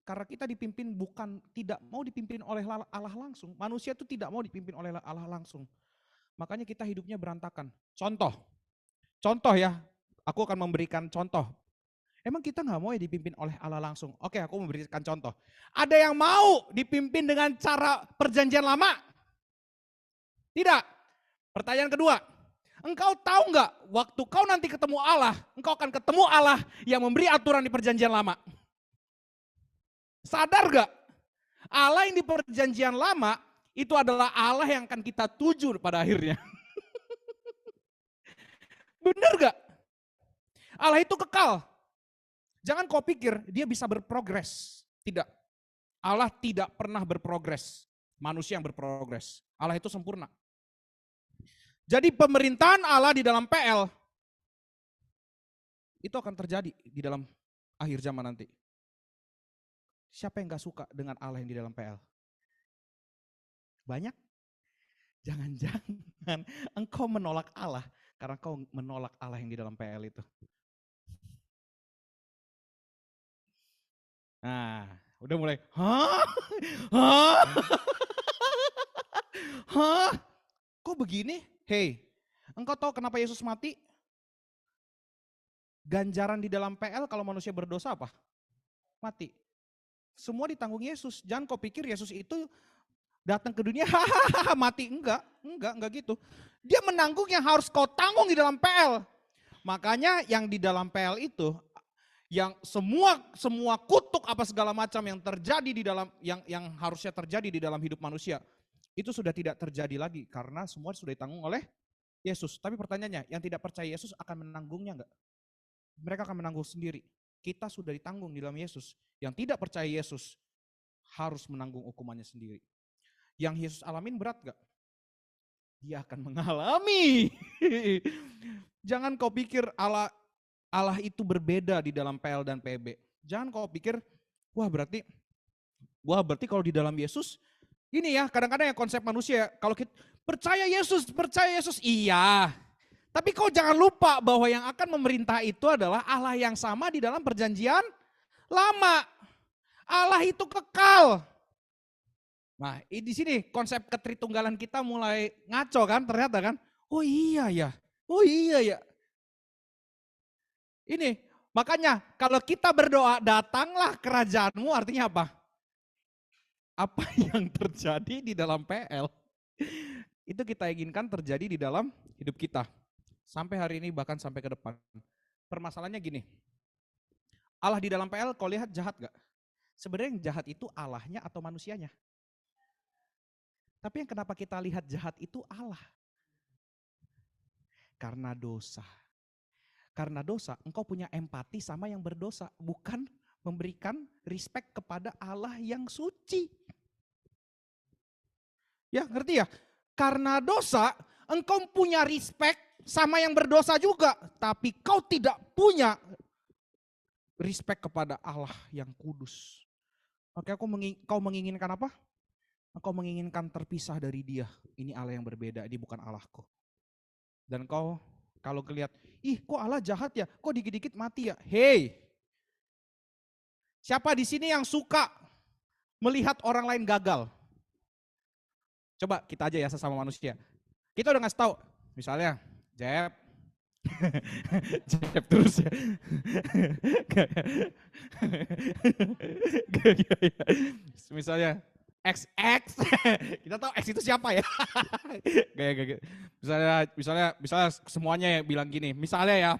Karena kita dipimpin tidak mau dipimpin oleh Allah langsung. Manusia itu tidak mau dipimpin oleh Allah langsung. Makanya kita hidupnya berantakan. Contoh ya, aku akan memberikan contoh. Emang kita gak mau ya dipimpin oleh Allah langsung? Oke, aku memberikan contoh. Ada yang mau dipimpin dengan cara perjanjian lama? Tidak. Pertanyaan kedua, engkau tahu gak waktu kau nanti ketemu Allah, engkau akan ketemu Allah yang memberi aturan di perjanjian lama. Sadar gak? Allah yang di perjanjian lama itu adalah Allah yang akan kita tuju pada akhirnya. Benar gak? Allah itu kekal. Jangan kau pikir dia bisa berprogres. Tidak. Allah tidak pernah berprogres. Manusia yang berprogres. Allah itu sempurna. Jadi pemerintahan Allah di dalam PL itu akan terjadi di dalam akhir zaman nanti. Siapa yang gak suka dengan Allah yang di dalam PL? Banyak? Jangan-jangan engkau menolak Allah karena kau menolak Allah yang di dalam PL itu. Nah, udah mulai, hah? Kok begini? Hei, engkau tahu kenapa Yesus mati? Ganjaran di dalam PL kalau manusia berdosa apa? Mati. Semua ditanggung Yesus. Jangan kau pikir Yesus itu datang ke dunia, hahaha mati. Enggak gitu. Dia menanggung yang harus kau tanggung di dalam PL. Makanya yang di dalam PL itu, yang semua kutuk apa segala macam yang terjadi di dalam yang harusnya terjadi di dalam hidup manusia itu sudah tidak terjadi lagi karena semua sudah ditanggung oleh Yesus. Tapi pertanyaannya, yang tidak percaya Yesus akan menanggungnya enggak? Mereka akan menanggung sendiri. Kita sudah ditanggung di dalam Yesus. Yang tidak percaya Yesus harus menanggung hukumannya sendiri. Yang Yesus alamin berat enggak? Dia akan mengalami. Jangan kau pikir Allah itu berbeda di dalam PL dan PB. Jangan kau pikir, wah berarti kalau di dalam Yesus, ini ya kadang-kadang ya konsep manusia, kalau kita percaya Yesus, iya. Tapi kau jangan lupa bahwa yang akan memerintah itu adalah Allah yang sama di dalam perjanjian lama. Allah itu kekal. Nah, di sini konsep ketritunggalan kita mulai ngaco kan, ternyata kan. Oh iya ya, oh iya ya. Ini, makanya kalau kita berdoa, datanglah kerajaanmu, artinya apa? Apa yang terjadi di dalam PL, itu kita inginkan terjadi di dalam hidup kita. Sampai hari ini, bahkan sampai ke depan. Permasalahannya gini, Allah di dalam PL, kau lihat jahat gak? Sebenarnya yang jahat itu Allahnya atau manusianya? Tapi yang kenapa kita lihat jahat itu Allah. Karena dosa. Karena dosa, engkau punya empati sama yang berdosa, bukan memberikan respect kepada Allah yang suci. Ya, ngerti ya? Karena dosa, engkau punya respect sama yang berdosa juga, tapi kau tidak punya respect kepada Allah yang kudus. Oke, kau menginginkan apa? Engkau menginginkan terpisah dari Dia. Ini Allah yang berbeda, ini bukan Allahku. Dan kau kalau ngelihat, ih kok Allah jahat ya, kok dikit-dikit mati ya. Hey, siapa di sini yang suka melihat orang lain gagal? Coba kita aja ya sesama manusia. Kita udah ngasih tahu, misalnya, Jeb, Jeb terus ya. Misalnya, XX, kita tahu X itu siapa ya? Kayak misalnya semuanya ya bilang gini, misalnya ya,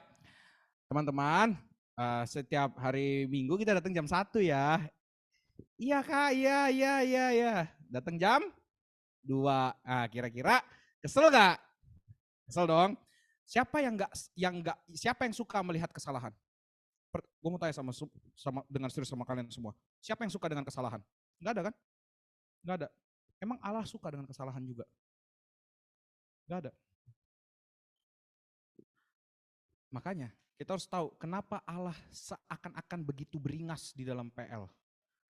teman-teman, setiap hari Minggu kita datang jam 1 ya. Iya Kak, iya. Datang jam 2. Nah, kira-kira kesel gak? Kesel dong. Siapa siapa yang suka melihat kesalahan? Gue mau tanya dengan serius sama kalian semua. Siapa yang suka dengan kesalahan? Enggak ada kan? Enggak ada. Emang Allah suka dengan kesalahan juga? Enggak ada. Makanya kita harus tahu kenapa Allah seakan-akan begitu beringas di dalam PL.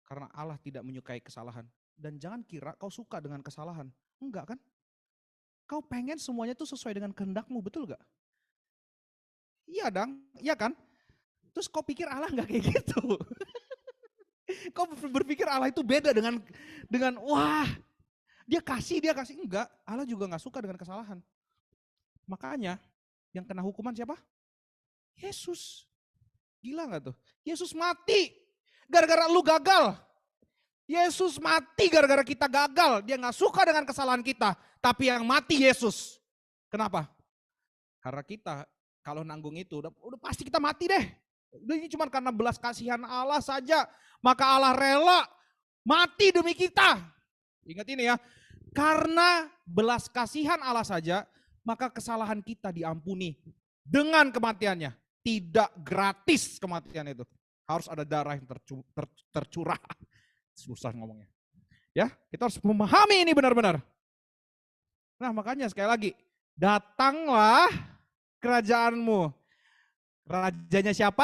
Karena Allah tidak menyukai kesalahan. Dan jangan kira kau suka dengan kesalahan. Enggak kan? Kau pengen semuanya tuh sesuai dengan kehendakmu, betul gak? Iya dong, iya kan? Terus kau pikir Allah gak kayak gitu? Kau berpikir Allah itu beda dengan wah, dia kasih. Enggak, Allah juga gak suka dengan kesalahan. Makanya yang kena hukuman siapa? Yesus. Gila gak tuh? Yesus mati gara-gara lu gagal. Yesus mati gara-gara kita gagal. Dia gak suka dengan kesalahan kita. Tapi yang mati Yesus. Kenapa? Karena kita kalau nanggung itu udah pasti kita mati deh. Ini cuma karena belas kasihan Allah saja. Maka Allah rela mati demi kita. Ingat ini ya. Karena belas kasihan Allah saja, maka kesalahan kita diampuni dengan kematiannya. Tidak gratis kematian itu. Harus ada darah yang tercurah. Susah ngomongnya. Ya, kita harus memahami ini benar-benar. Nah, makanya sekali lagi, datanglah kerajaanmu. Rajanya siapa?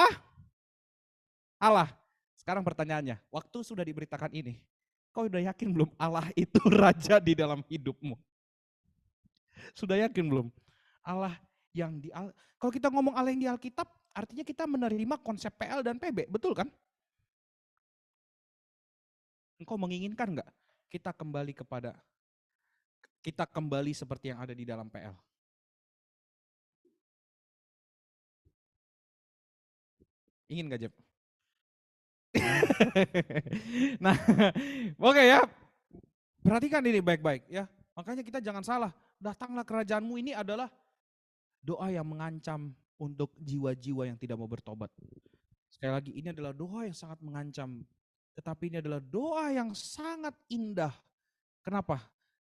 Allah. Sekarang pertanyaannya, waktu sudah diberitakan ini, kau udah yakin belum Allah itu raja di dalam hidupmu? Sudah yakin belum? Allah yang kalau kita ngomong Allah yang di Alkitab, artinya kita menerima konsep PL dan PB, betul kan? Engkau menginginkan enggak kita kembali seperti yang ada di dalam PL? Ingin gak, Jeb? Nah, oke ya. Perhatikan ini baik-baik ya. Makanya kita jangan salah. Datanglah kerajaanmu ini adalah doa yang mengancam untuk jiwa-jiwa yang tidak mau bertobat. Sekali lagi, ini adalah doa yang sangat mengancam. Tetapi ini adalah doa yang sangat indah. Kenapa?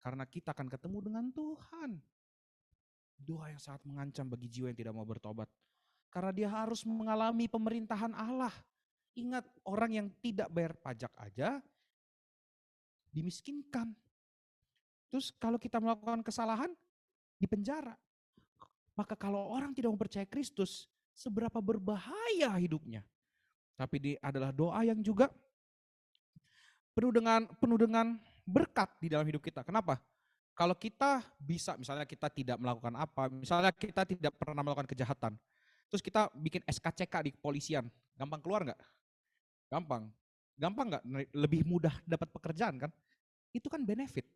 Karena kita akan ketemu dengan Tuhan. Doa yang sangat mengancam bagi jiwa yang tidak mau bertobat. Karena dia harus mengalami pemerintahan Allah. Ingat, orang yang tidak bayar pajak aja dimiskinkan. Terus kalau kita melakukan kesalahan, dipenjara. Maka kalau orang tidak mempercayai Kristus, seberapa berbahaya hidupnya. Tapi ini adalah doa yang juga penuh dengan berkat di dalam hidup kita. Kenapa? Kalau kita bisa, misalnya kita tidak melakukan apa, misalnya kita tidak pernah melakukan kejahatan, terus kita bikin SKCK di kepolisian, gampang keluar nggak? Gampang. Gampang nggak? Lebih mudah dapat pekerjaan kan? itu kan benefit.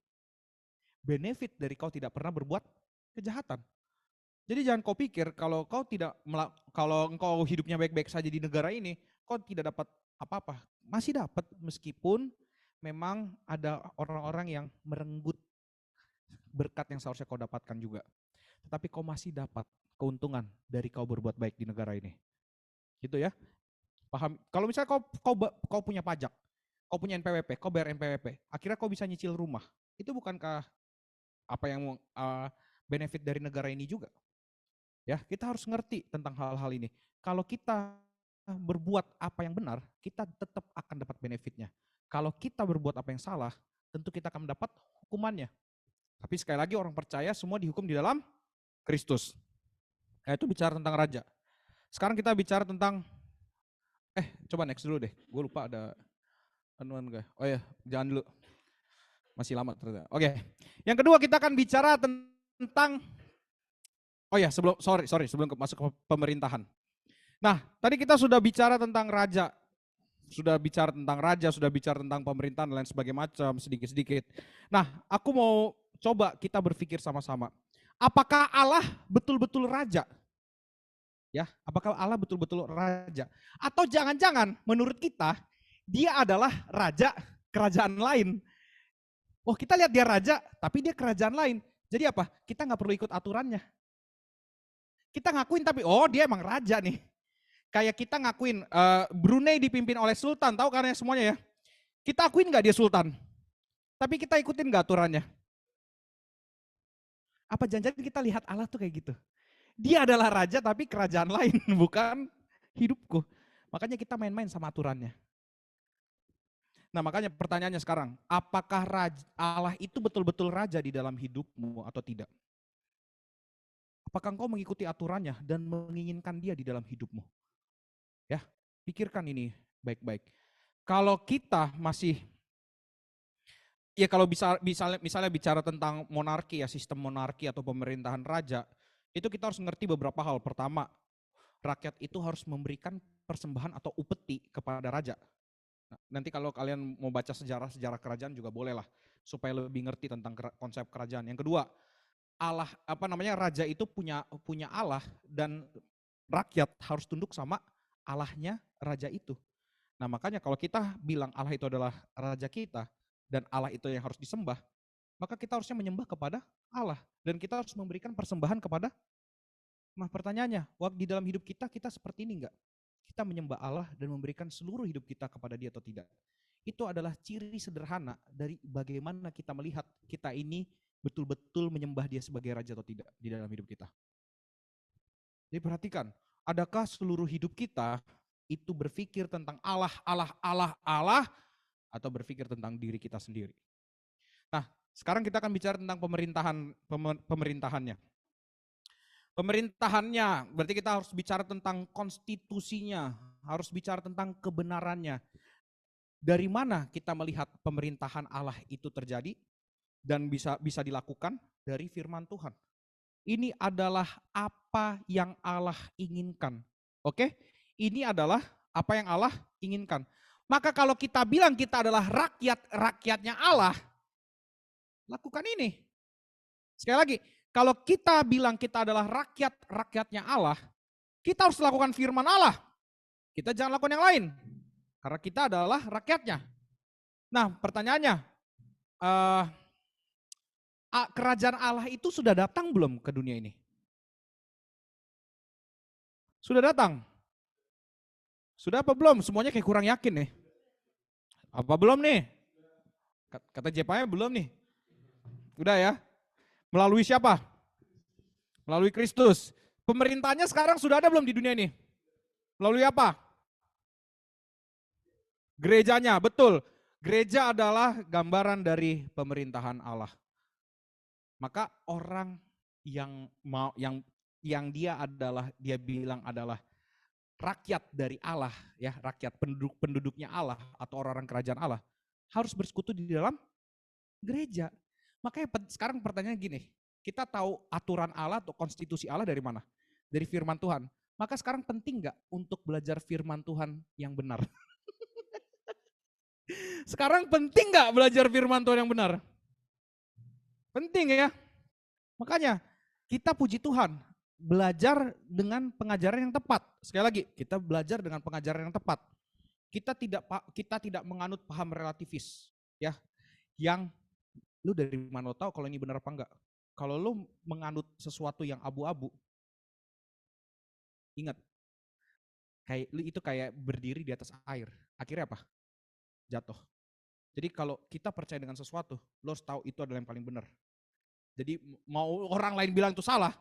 Benefit dari kau tidak pernah berbuat kejahatan. Jadi jangan kau pikir kalau kalau engkau hidupnya baik-baik saja di negara ini, kau tidak dapat apa-apa. Masih dapat meskipun memang ada orang-orang yang merenggut berkat yang seharusnya kau dapatkan juga. Tetapi kau masih dapat keuntungan dari kau berbuat baik di negara ini. Gitu ya. Paham? Kalau misalnya kau punya pajak, kau punya NPWP, kau bayar NPWP, akhirnya kau bisa nyicil rumah. Itu bukankah apa yang benefit dari negara ini juga? Ya, kita harus ngerti tentang hal-hal ini. Kalau kita berbuat apa yang benar, kita tetap akan dapat benefitnya. Kalau kita berbuat apa yang salah, tentu kita akan mendapat hukumannya. Tapi sekali lagi orang percaya semua dihukum di dalam Kristus. Nah, itu bicara tentang raja. Sekarang kita bicara tentang coba next dulu deh. Gue lupa ada anuan gak? Oh ya, jangan dulu. Masih lama ternyata. Oke. Yang kedua kita akan bicara tentang sebelum masuk ke pemerintahan. Nah, tadi kita sudah bicara tentang raja. Sudah bicara tentang pemerintahan dan lain sebagainya macam sedikit-sedikit. Nah, aku mau coba kita berpikir sama-sama. Apakah Allah betul-betul raja? Ya, apakah Allah betul-betul raja? Atau jangan-jangan menurut kita dia adalah raja kerajaan lain. Oh, kita lihat dia raja, tapi dia kerajaan lain. Jadi apa? Kita nggak perlu ikut aturannya. Kita ngakuin tapi dia emang raja nih. Kayak kita ngakuin Brunei dipimpin oleh sultan, tahu kan ya semuanya ya. Kita akuin nggak dia sultan? Tapi kita ikutin nggak aturannya? Apa jangan-jangan kita lihat Allah tuh kayak gitu? Dia adalah raja tapi kerajaan lain, bukan hidupku. Makanya kita main-main sama aturannya. Nah makanya pertanyaannya sekarang, apakah Allah itu betul-betul raja di dalam hidupmu atau tidak? Apakah engkau mengikuti aturannya dan menginginkan dia di dalam hidupmu? Ya, pikirkan ini baik-baik. Kalau kita masih, ya kalau misalnya bicara tentang monarki ya, sistem monarki atau pemerintahan raja, itu kita harus mengerti beberapa hal. Pertama, rakyat itu harus memberikan persembahan atau upeti kepada raja. Nah, nanti kalau kalian mau baca sejarah kerajaan juga bolehlah, supaya lebih ngerti tentang konsep kerajaan. Yang kedua, raja itu punya Allah dan rakyat harus tunduk sama Allahnya raja itu. Nah makanya kalau kita bilang Allah itu adalah raja kita dan Allah itu yang harus disembah, maka kita harusnya menyembah kepada Allah dan kita harus memberikan persembahan kepada. Nah pertanyaannya, di dalam hidup kita seperti ini enggak? Kita menyembah Allah dan memberikan seluruh hidup kita kepada dia atau tidak? Itu adalah ciri sederhana dari bagaimana kita melihat kita ini betul-betul menyembah dia sebagai raja atau tidak di dalam hidup kita. Jadi perhatikan, adakah seluruh hidup kita itu berpikir tentang Allah, atau berpikir tentang diri kita sendiri? Nah, sekarang kita akan bicara tentang pemerintahannya. Pemerintahannya, berarti kita harus bicara tentang konstitusinya, harus bicara tentang kebenarannya. Dari mana kita melihat pemerintahan Allah itu terjadi dan bisa dilakukan? Dari firman Tuhan. Ini adalah apa yang Allah inginkan. Oke? Ini adalah apa yang Allah inginkan. Maka kalau kita bilang kita adalah rakyatnya Allah, lakukan ini. Sekali lagi, kalau kita bilang kita adalah rakyatnya Allah, kita harus lakukan firman Allah. Kita jangan lakukan yang lain. Karena kita adalah rakyatnya. Nah pertanyaannya, kerajaan Allah itu sudah datang belum ke dunia ini? Sudah datang? Sudah apa belum? Semuanya kayak kurang yakin nih. Apa belum nih? Kata Jepangnya belum nih. Udah ya? Melalui siapa? Melalui Kristus. Pemerintahnya sekarang sudah ada belum di dunia ini? Melalui apa? Gerejanya, betul. Gereja adalah gambaran dari pemerintahan Allah. Maka orang yang dia bilang adalah rakyat dari Allah, ya, rakyat penduduknya Allah atau orang-orang kerajaan Allah, harus bersekutu di dalam gereja. Makanya sekarang pertanyaannya gini, kita tahu aturan Allah atau konstitusi Allah dari mana? Dari firman Tuhan. Maka sekarang penting nggak untuk belajar firman Tuhan yang benar? Sekarang penting nggak belajar firman Tuhan yang benar? Penting ya. Makanya kita puji Tuhan, belajar dengan pengajaran yang tepat. Sekali lagi, kita belajar dengan pengajaran yang tepat. Kita tidak menganut paham relativis, ya. Yang lu dari mana lo tahu kalau ini benar apa enggak? Kalau lu menganut sesuatu yang abu-abu, ingat, itu kayak berdiri di atas air. Akhirnya apa? Jatuh. Jadi kalau kita percaya dengan sesuatu, lo harus tahu itu adalah yang paling benar. Jadi mau orang lain bilang itu salah,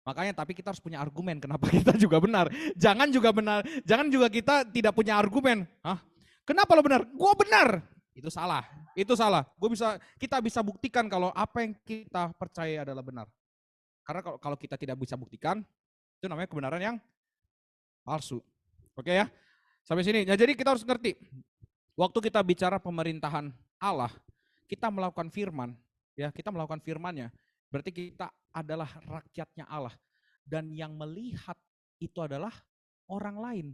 makanya tapi kita harus punya argumen kenapa kita juga benar. Jangan juga kita tidak punya argumen. Hah? Kenapa lo benar? Gua benar. Itu salah. Kita bisa buktikan kalau apa yang kita percaya adalah benar. Karena kalau kita tidak bisa buktikan, itu namanya kebenaran yang palsu. Oke ya? Sampai sini. Nah, jadi kita harus ngerti. Waktu kita bicara pemerintahan Allah, kita melakukan firman, ya, kita melakukan firman-Nya. Berarti kita adalah rakyatnya Allah. Dan yang melihat itu adalah orang lain.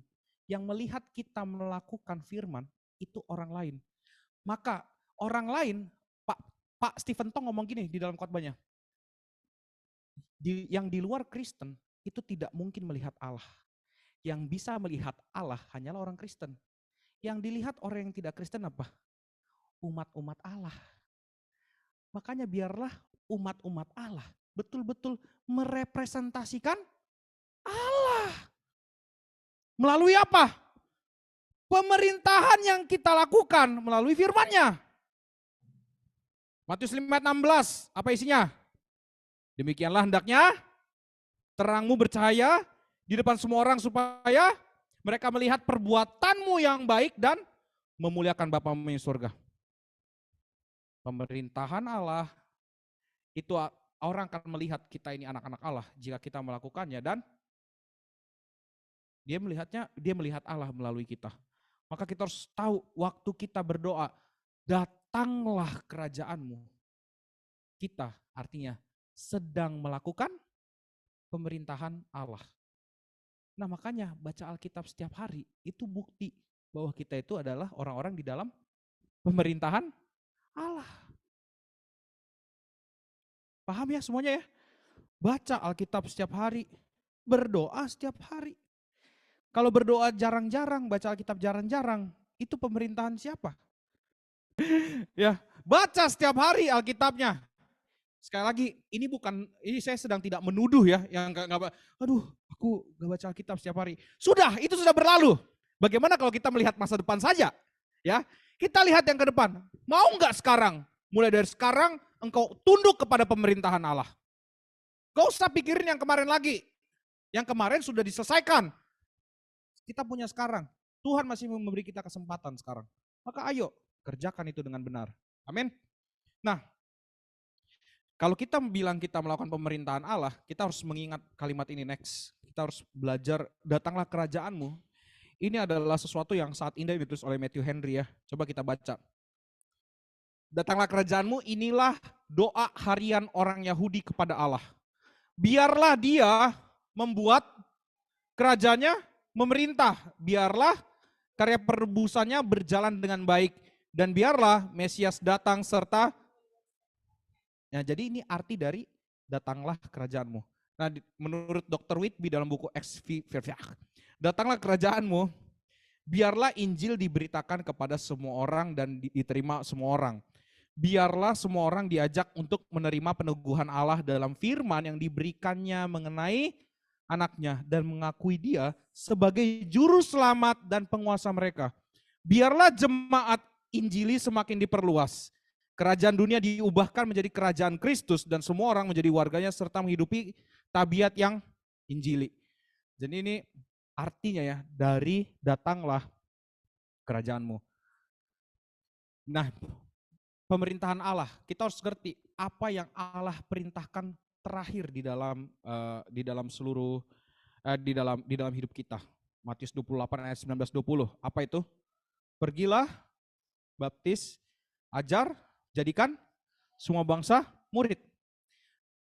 Yang melihat kita melakukan firman, itu orang lain. Maka orang lain, Pak Stephen Tong ngomong gini di dalam khotbahnya. Yang di luar Kristen, itu tidak mungkin melihat Allah. Yang bisa melihat Allah hanyalah orang Kristen. Yang dilihat orang yang tidak Kristen apa? Umat-umat Allah. Makanya biarlah umat-umat Allah betul-betul merepresentasikan Allah. Melalui apa? Pemerintahan yang kita lakukan melalui firman-Nya. Matius 5:16, apa isinya? Demikianlah hendaknya terangmu bercahaya di depan semua orang supaya mereka melihat perbuatanmu yang baik dan memuliakan Bapamu yang surga. Pemerintahan Allah itu orang akan melihat kita ini anak-anak Allah jika kita melakukannya, dan dia melihat Allah melalui kita. Maka kita harus tahu waktu kita berdoa, datanglah kerajaanmu. Kita artinya sedang melakukan pemerintahan Allah. Nah, makanya baca Alkitab setiap hari itu bukti bahwa kita itu adalah orang-orang di dalam pemerintahan Allah. Paham ya semuanya ya? Baca Alkitab setiap hari, berdoa setiap hari. Kalau berdoa jarang-jarang, baca Alkitab jarang-jarang, itu pemerintahan siapa? Ya, baca setiap hari Alkitabnya. Sekali lagi, ini saya sedang tidak menuduh ya, yang aduh, aku gak baca Alkitab setiap hari. Itu sudah berlalu. Bagaimana kalau kita melihat masa depan saja? Ya, kita lihat yang ke depan. Mau nggak sekarang? Mulai dari sekarang engkau tunduk kepada pemerintahan Allah. Gak usah pikirin yang kemarin lagi. Yang kemarin sudah diselesaikan. Kita punya sekarang. Tuhan masih memberi kita kesempatan sekarang. Maka ayo, kerjakan itu dengan benar. Amin. Nah, kalau kita bilang kita melakukan pemerintahan Allah, kita harus mengingat kalimat ini next. Kita harus belajar, datanglah kerajaanmu. Ini adalah sesuatu yang sangat indah ditulis oleh Matthew Henry ya. Coba kita baca. Datanglah kerajaanmu, inilah doa harian orang Yahudi kepada Allah. Biarlah dia membuat kerajaannya memerintah. Biarlah karya perebusannya berjalan dengan baik. Dan biarlah Mesias datang serta. Nah, jadi ini arti dari datanglah kerajaanmu. Nah, menurut Dr. Whitby dalam buku datanglah kerajaanmu, biarlah Injil diberitakan kepada semua orang dan diterima semua orang. Biarlah semua orang diajak untuk menerima peneguhan Allah dalam firman yang diberikannya mengenai anaknya dan mengakui dia sebagai juru selamat dan penguasa mereka. Biarlah jemaat Injili semakin diperluas. Kerajaan dunia diubahkan menjadi kerajaan Kristus dan semua orang menjadi warganya serta menghidupi tabiat yang Injili. Jadi ini artinya ya, dari datanglah kerajaanmu. Nah, pemerintahan Allah, kita harus ngerti apa yang Allah perintahkan terakhir di dalam seluruh di dalam hidup kita. Matius 28 ayat 19-20. Apa itu? Pergilah, baptis, ajar, jadikan semua bangsa murid.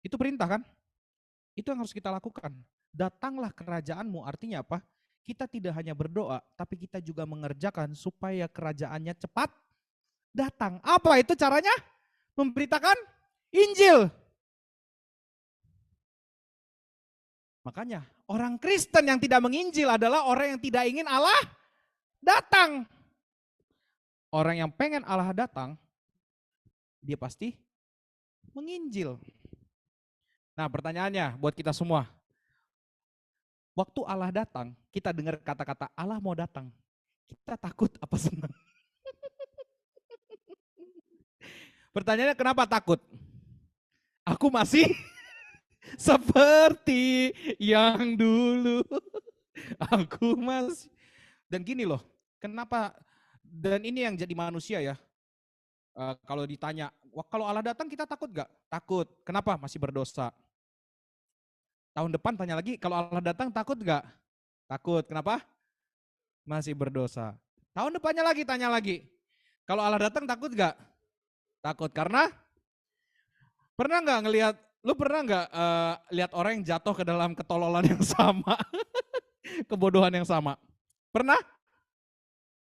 Itu perintah kan? Itu yang harus kita lakukan. Datanglah kerajaanmu, artinya apa? Kita tidak hanya berdoa, tapi kita juga mengerjakan supaya kerajaannya cepat datang. Apa itu caranya? Memberitakan Injil. Makanya orang Kristen yang tidak menginjil adalah orang yang tidak ingin Allah datang. Orang yang pengen Allah datang, dia pasti menginjil. Nah, pertanyaannya buat kita semua. Waktu Allah datang, kita dengar kata-kata Allah mau datang. Kita takut apa senang? Pertanyaannya kenapa takut? Aku masih seperti yang dulu. Aku masih. Dan gini loh, kenapa? Dan ini yang jadi manusia ya. Kalau ditanya, kalau Allah datang kita takut gak? Takut. Kenapa? Masih berdosa. Tahun depan tanya lagi, kalau Allah datang takut gak? Takut. Kenapa? Masih berdosa. Tahun depannya lagi tanya lagi, kalau Allah datang takut gak? Takut. Karena pernah gak ngelihat, lu pernah gak lihat orang yang jatuh ke dalam ketololan yang sama? Kebodohan yang sama? Pernah?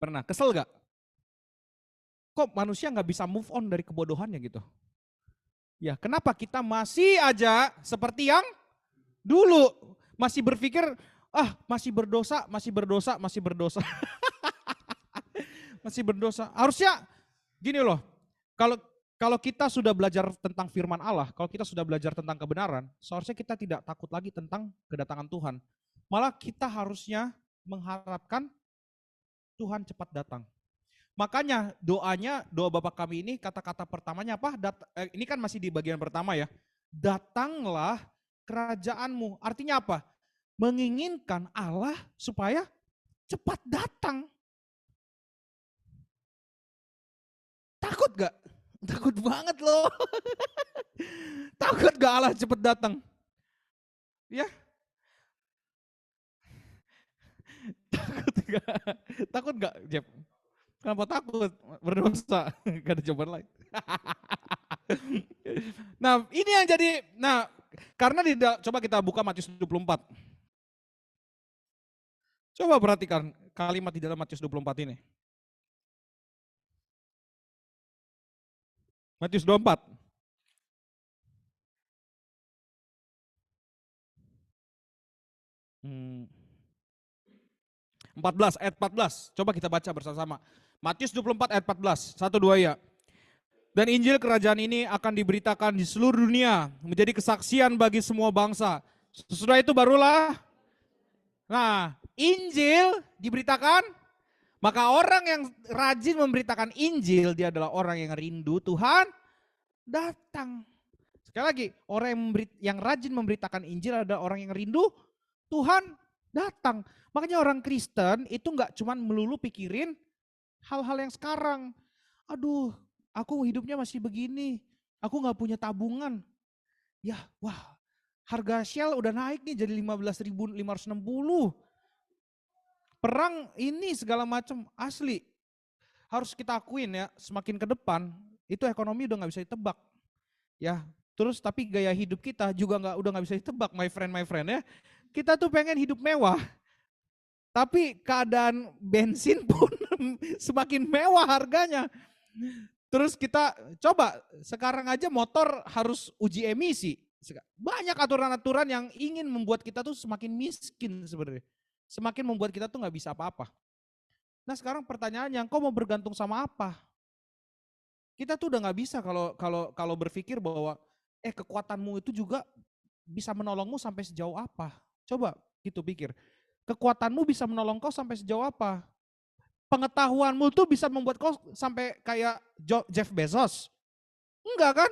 Pernah. Kesel gak? Kok manusia gak bisa move on dari kebodohannya gitu? Ya, kenapa kita masih aja seperti yang dulu? Masih berpikir, masih berdosa, masih berdosa, masih berdosa. Masih berdosa. Harusnya gini loh, kalau kita sudah belajar tentang firman Allah, kalau kita sudah belajar tentang kebenaran, seharusnya kita tidak takut lagi tentang kedatangan Tuhan. Malah kita harusnya mengharapkan Tuhan cepat datang. Makanya doa Bapa kami ini kata-kata pertamanya apa? Ini kan masih di bagian pertama ya. Datanglah kerajaanmu. Artinya apa? Menginginkan Allah supaya cepat datang. Takut gak? Takut banget loh. Takut gak Allah cepat datang? Ya. Takut gak? Takut gak, Jeff? Kenapa takut? Berdosa. Gak ada jawaban lain. Nah, ini yang jadi, karena coba kita buka Matius 24. Coba perhatikan kalimat di dalam Matius 24 ini. Matius 24. Hmm. 14, ayat 14. Coba kita baca bersama-sama. Matius 24 ayat 14. 1, 2 ya. Dan Injil kerajaan ini akan diberitakan di seluruh dunia, menjadi kesaksian bagi semua bangsa. Sesudah itu barulah, Injil diberitakan, maka orang yang rajin memberitakan Injil, dia adalah orang yang rindu Tuhan datang. Sekali lagi, orang yang rajin memberitakan Injil adalah orang yang rindu Tuhan datang. Makanya orang Kristen itu gak cuma melulu pikirin hal-hal yang sekarang. Aduh, aku hidupnya masih begini, aku gak punya tabungan. Ya, harga Shell udah naik nih jadi 15.560. Perang ini segala macam, asli. Harus kita akuin ya, semakin ke depan itu ekonomi udah gak bisa ditebak. Ya, terus tapi gaya hidup kita juga udah gak bisa ditebak, my friend ya. Kita tuh pengen hidup mewah. Tapi keadaan bensin pun semakin mewah harganya. Terus kita coba sekarang aja motor harus uji emisi. Banyak aturan-aturan yang ingin membuat kita tuh semakin miskin sebenarnya. Semakin membuat kita tuh gak bisa apa-apa. Nah sekarang pertanyaannya, kau mau bergantung sama apa? Kita tuh udah gak bisa kalau berpikir bahwa kekuatanmu itu juga bisa menolongmu sampai sejauh apa. Coba gitu pikir. Kekuatanmu bisa menolong kau sampai sejauh apa? Pengetahuanmu tuh bisa membuat kau sampai kayak Jeff Bezos? Enggak kan?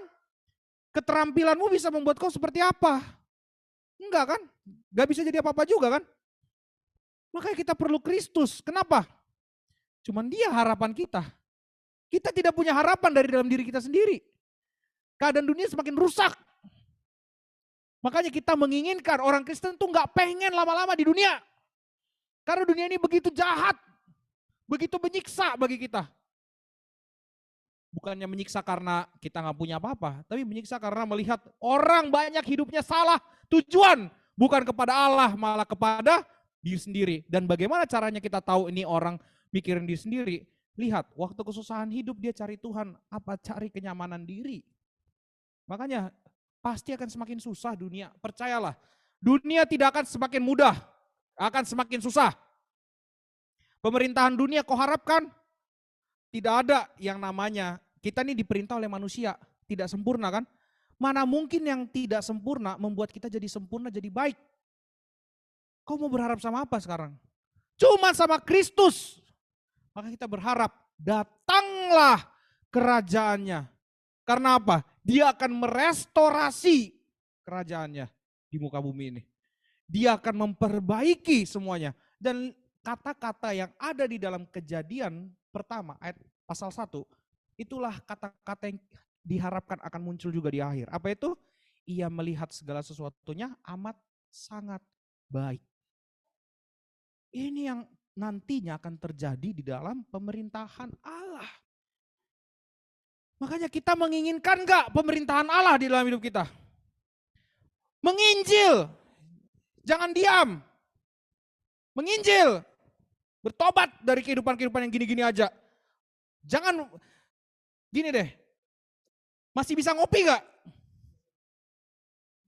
Keterampilanmu bisa membuat kau seperti apa? Enggak kan? Gak bisa jadi apa-apa juga kan? Makanya kita perlu Kristus. Kenapa? Cuman dia harapan kita. Kita tidak punya harapan dari dalam diri kita sendiri. Keadaan dunia semakin rusak. Makanya kita menginginkan orang Kristen tuh gak pengen lama-lama di dunia. Karena dunia ini begitu jahat, begitu menyiksa bagi kita. Bukannya menyiksa karena kita gak punya apa-apa, tapi menyiksa karena melihat orang banyak hidupnya salah tujuan. Bukan kepada Allah, malah kepada diri sendiri. Dan bagaimana caranya kita tahu ini orang mikirin diri sendiri? Lihat, waktu kesusahan hidup dia cari Tuhan, apa cari kenyamanan diri. Makanya pasti akan semakin susah dunia, percayalah. Dunia tidak akan semakin mudah, akan semakin susah. Pemerintahan dunia kau harapkan? Tidak ada yang namanya, kita ini diperintah oleh manusia, tidak sempurna kan? Mana mungkin yang tidak sempurna membuat kita jadi sempurna, jadi baik. Kau mau berharap sama apa sekarang? Cuma sama Kristus. Maka kita berharap, datanglah kerajaannya. Karena apa? Dia akan merestorasi kerajaannya di muka bumi ini. Dia akan memperbaiki semuanya. Dan kata-kata yang ada di dalam Kejadian pertama, ayat pasal 1, itulah kata-kata yang diharapkan akan muncul juga di akhir. Apa itu? Ia melihat segala sesuatunya amat sangat baik. Ini yang nantinya akan terjadi di dalam pemerintahan Allah. Makanya kita menginginkan enggak pemerintahan Allah di dalam hidup kita? Menginjil, jangan diam. Menginjil, bertobat dari kehidupan-kehidupan yang gini-gini aja. Jangan, gini deh, masih bisa ngopi gak?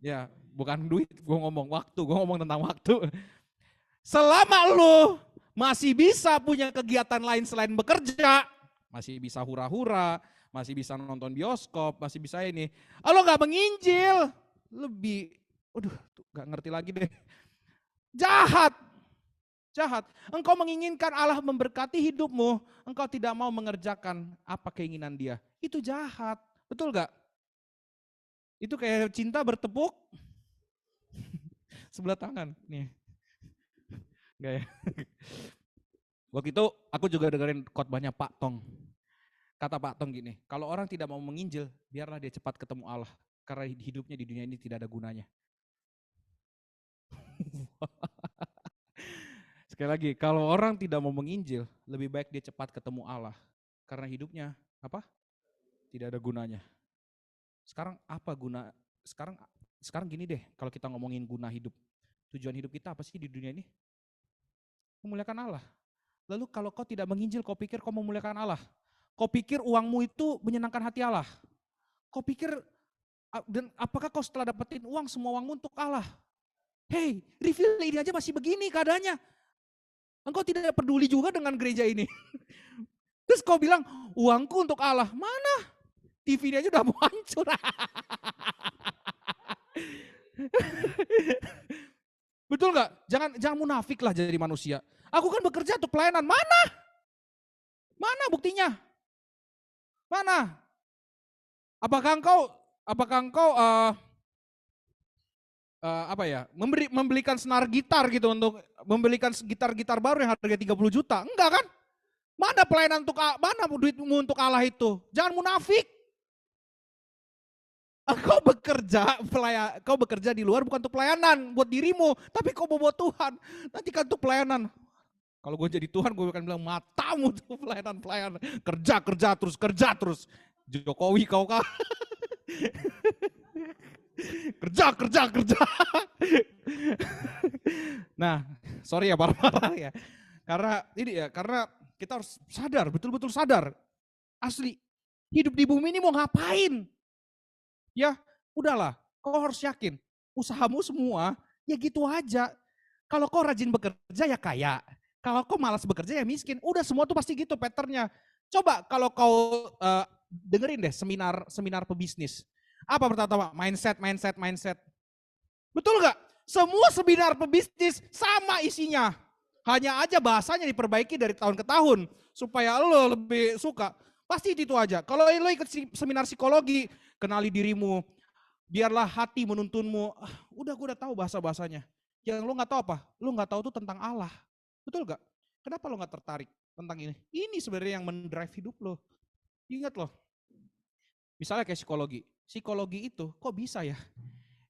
Ya, bukan duit, gue ngomong waktu, gue ngomong tentang waktu. Selama lu masih bisa punya kegiatan lain selain bekerja, masih bisa hura-hura, masih bisa nonton bioskop, masih bisa ini. Lo gak menginjil, lebih, gak ngerti lagi deh. Jahat. Engkau menginginkan Allah memberkati hidupmu, engkau tidak mau mengerjakan apa keinginan dia. Itu jahat, betul gak? Itu kayak cinta bertepuk sebelah tangan. Nih. Enggak ya. Waktu itu aku juga dengerin khotbahnya Pak Tong. Kata Pak Tong gini, kalau orang tidak mau menginjil, biarlah dia cepat ketemu Allah. Karena hidupnya di dunia ini tidak ada gunanya. Sekali lagi, kalau orang tidak mau menginjil, lebih baik dia cepat ketemu Allah. Karena hidupnya apa? Tidak ada gunanya. Sekarang apa guna? Sekarang gini deh, kalau kita ngomongin guna hidup. Tujuan hidup kita apa sih di dunia ini? Memuliakan Allah. Lalu kalau kau tidak menginjil, kau pikir kau memuliakan Allah. Kau pikir uangmu itu menyenangkan hati Allah. Kau pikir, dan apakah kau setelah dapetin uang, semua uangmu untuk Allah? Hei, reveal ini aja masih begini keadaannya. Engkau tidak peduli juga dengan gereja ini. Terus kau bilang, uangku untuk Allah. Mana? TV-nya aja udah mau hancur. Betul gak? Jangan munafik lah jadi manusia. Aku kan bekerja untuk pelayanan. Mana? Mana buktinya? Mana? Apakah engkau membelikan senar gitar gitu untuk membelikan gitar-gitar baru yang harga 30 juta? Enggak kan? Mana pelayanan mana duitmu untuk Allah itu? Jangan munafik. Kau bekerja di luar bukan untuk pelayanan buat dirimu, tapi kau bawa Tuhan. Nanti kan untuk pelayanan. Kalau gue jadi Tuhan, gue akan bilang matamu tuh pelayanan. Kerja terus. Jokowi kau kah? kerja. Nah, sorry ya parah ya. Karena kita harus sadar, betul-betul sadar. Asli, hidup di bumi ini mau ngapain? Ya, udahlah, kau harus yakin. Usahamu semua, ya gitu aja. Kalau kau rajin bekerja ya kaya. Kalau kau malas bekerja ya miskin. Udah semua tuh pasti gitu patternnya. Coba kalau kau dengerin deh seminar pebisnis. Apa pertama? Mindset. Betul gak? Semua seminar pebisnis sama isinya. Hanya aja bahasanya diperbaiki dari tahun ke tahun. Supaya lo lebih suka. Pasti itu aja. Kalau lo ikut seminar psikologi, kenali dirimu, biarlah hati menuntunmu. Udah gue udah tahu bahasa-bahasanya. Yang lo gak tahu apa? Lo gak tahu tuh tentang Allah. Betul gak? Kenapa lo gak tertarik tentang ini? Ini sebenarnya yang mendrive hidup lo. Ingat loh. Misalnya kayak psikologi. Psikologi itu kok bisa ya?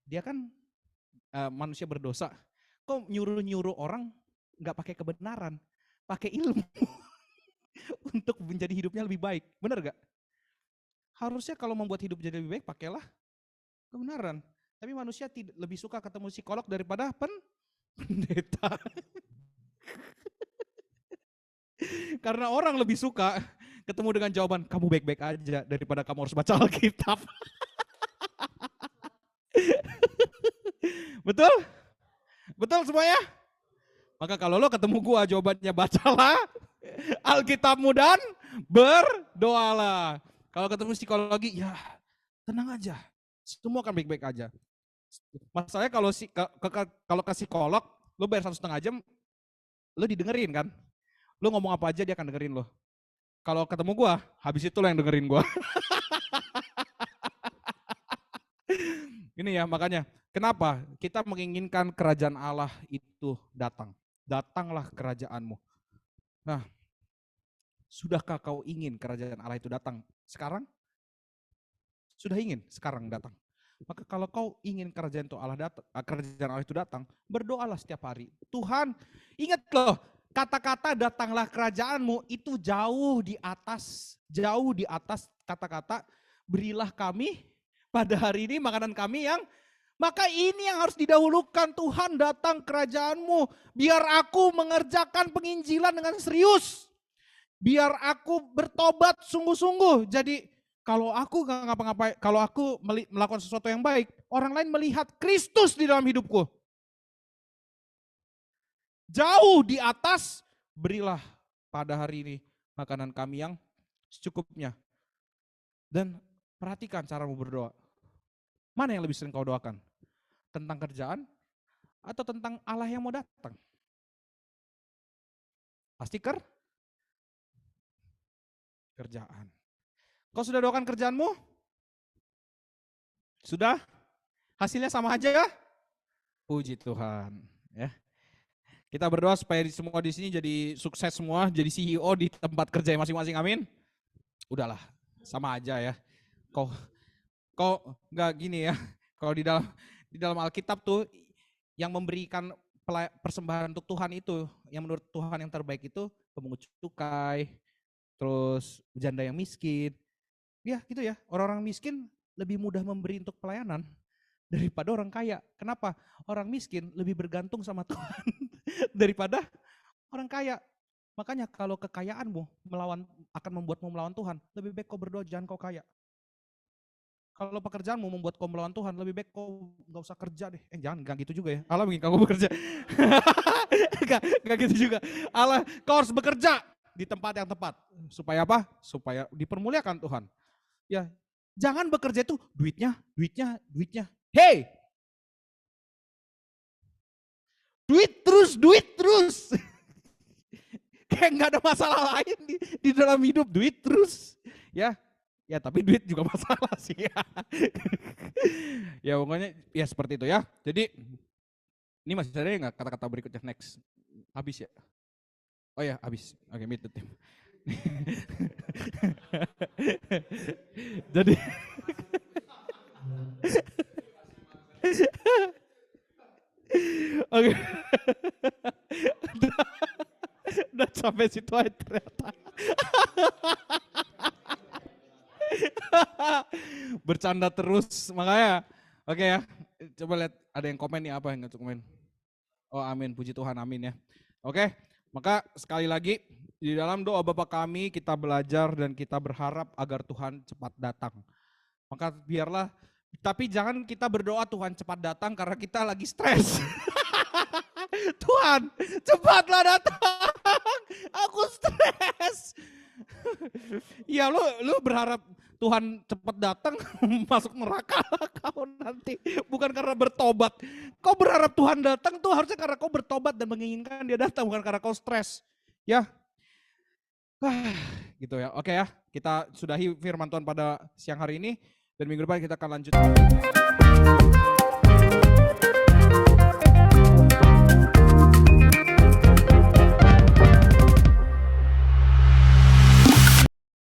Dia kan manusia berdosa. Kok nyuruh-nyuruh orang gak pakai kebenaran, pakai ilmu untuk menjadi hidupnya lebih baik. Benar gak? Harusnya kalau membuat hidup jadi lebih baik, pakailah kebenaran. Tapi manusia lebih suka ketemu psikolog daripada pendeta. Karena orang lebih suka ketemu dengan jawaban kamu baik-baik aja daripada kamu harus baca Alkitab. Betul? Betul semuanya? Maka kalau lo ketemu gua jawabannya bacalah Alkitabmu dan berdoalah. Kalau ketemu psikologi ya tenang aja. Semua akan baik-baik aja. Masalahnya kalau ke psikolog, lo bayar 1,5 jam, lo didengerin kan? Lo ngomong apa aja dia akan dengerin lo. Kalau ketemu gua, habis itu lo yang dengerin gua. Ini ya makanya, kenapa kita menginginkan kerajaan Allah itu datang. Datanglah kerajaanmu. Nah, sudahkah kau ingin kerajaan Allah itu datang sekarang? Sudah ingin sekarang datang. Maka kalau kau ingin kerajaan Allah itu datang, berdoalah setiap hari. Tuhan, ingat loh, kata-kata datanglah kerajaanmu itu jauh di atas kata-kata berilah kami pada hari ini makanan kami yang, maka ini yang harus didahulukan. Tuhan, datang kerajaanmu, biar aku mengerjakan penginjilan dengan serius. Biar aku bertobat sungguh-sungguh. Jadi kalau aku gak ngapa-ngapain, kalau aku melakukan sesuatu yang baik, orang lain melihat Kristus di dalam hidupku. Jauh di atas, berilah pada hari ini makanan kami yang secukupnya. Dan perhatikan caramu berdoa. Mana yang lebih sering kau doakan? Tentang kerjaan atau tentang Allah yang mau datang? Pasti kerjaan. Kau sudah doakan kerjaanmu? Sudah? Hasilnya sama aja ya? Puji Tuhan. Ya. Kita berdoa supaya semua di sini jadi sukses semua, jadi CEO di tempat kerja masing-masing. Amin. Udahlah, sama aja ya. Kau nggak gini ya. Kalau di dalam Alkitab tuh yang memberikan persembahan untuk Tuhan itu, yang menurut Tuhan yang terbaik itu pemungut cukai, terus janda yang miskin. Ya gitu ya, orang-orang miskin lebih mudah memberi untuk pelayanan daripada orang kaya. Kenapa? Orang miskin lebih bergantung sama Tuhan daripada orang kaya. Makanya kalau kekayaanmu akan membuatmu melawan Tuhan, lebih baik kau berdoa jangan kau kaya. Kalau pekerjaanmu membuat kau melawan Tuhan, lebih baik kau gak usah kerja deh. Jangan gitu juga ya. Allah ingin kau bekerja. Gak gitu juga. Allah, kau harus bekerja di tempat yang tepat. Supaya apa? Supaya dipermuliakan Tuhan. Ya, jangan bekerja itu duitnya. Hey, duit terus. Kayak nggak ada masalah lain di dalam hidup, duit terus. Ya tapi duit juga masalah sih ya. Ya pokoknya ya seperti itu ya. Jadi ini masih ada nggak kata-kata berikutnya next? Habis ya? Oh ya habis. Oke, meet the team. Jadi oke. Udah sampai situ aja ternyata. Bercanda terus makanya. Oke ya. Coba lihat ada yang komen nih, apa yang nggak komen? Oh amin, puji Tuhan, amin ya. Oke, maka sekali lagi di dalam doa Bapa kami kita belajar dan kita berharap agar Tuhan cepat datang. Maka biarlah, tapi jangan kita berdoa Tuhan cepat datang karena kita lagi stres. Tuhan cepatlah datang, aku stres. Ya lu berharap Tuhan cepat datang masuk neraka kau nanti. Bukan karena bertobat. Kau berharap Tuhan datang tuh harusnya karena kau bertobat dan menginginkan dia datang. Bukan karena kau stres. Ya. Gitu ya. Oke ya. Kita sudahi firman Tuhan pada siang hari ini. Dan minggu depan kita akan lanjut.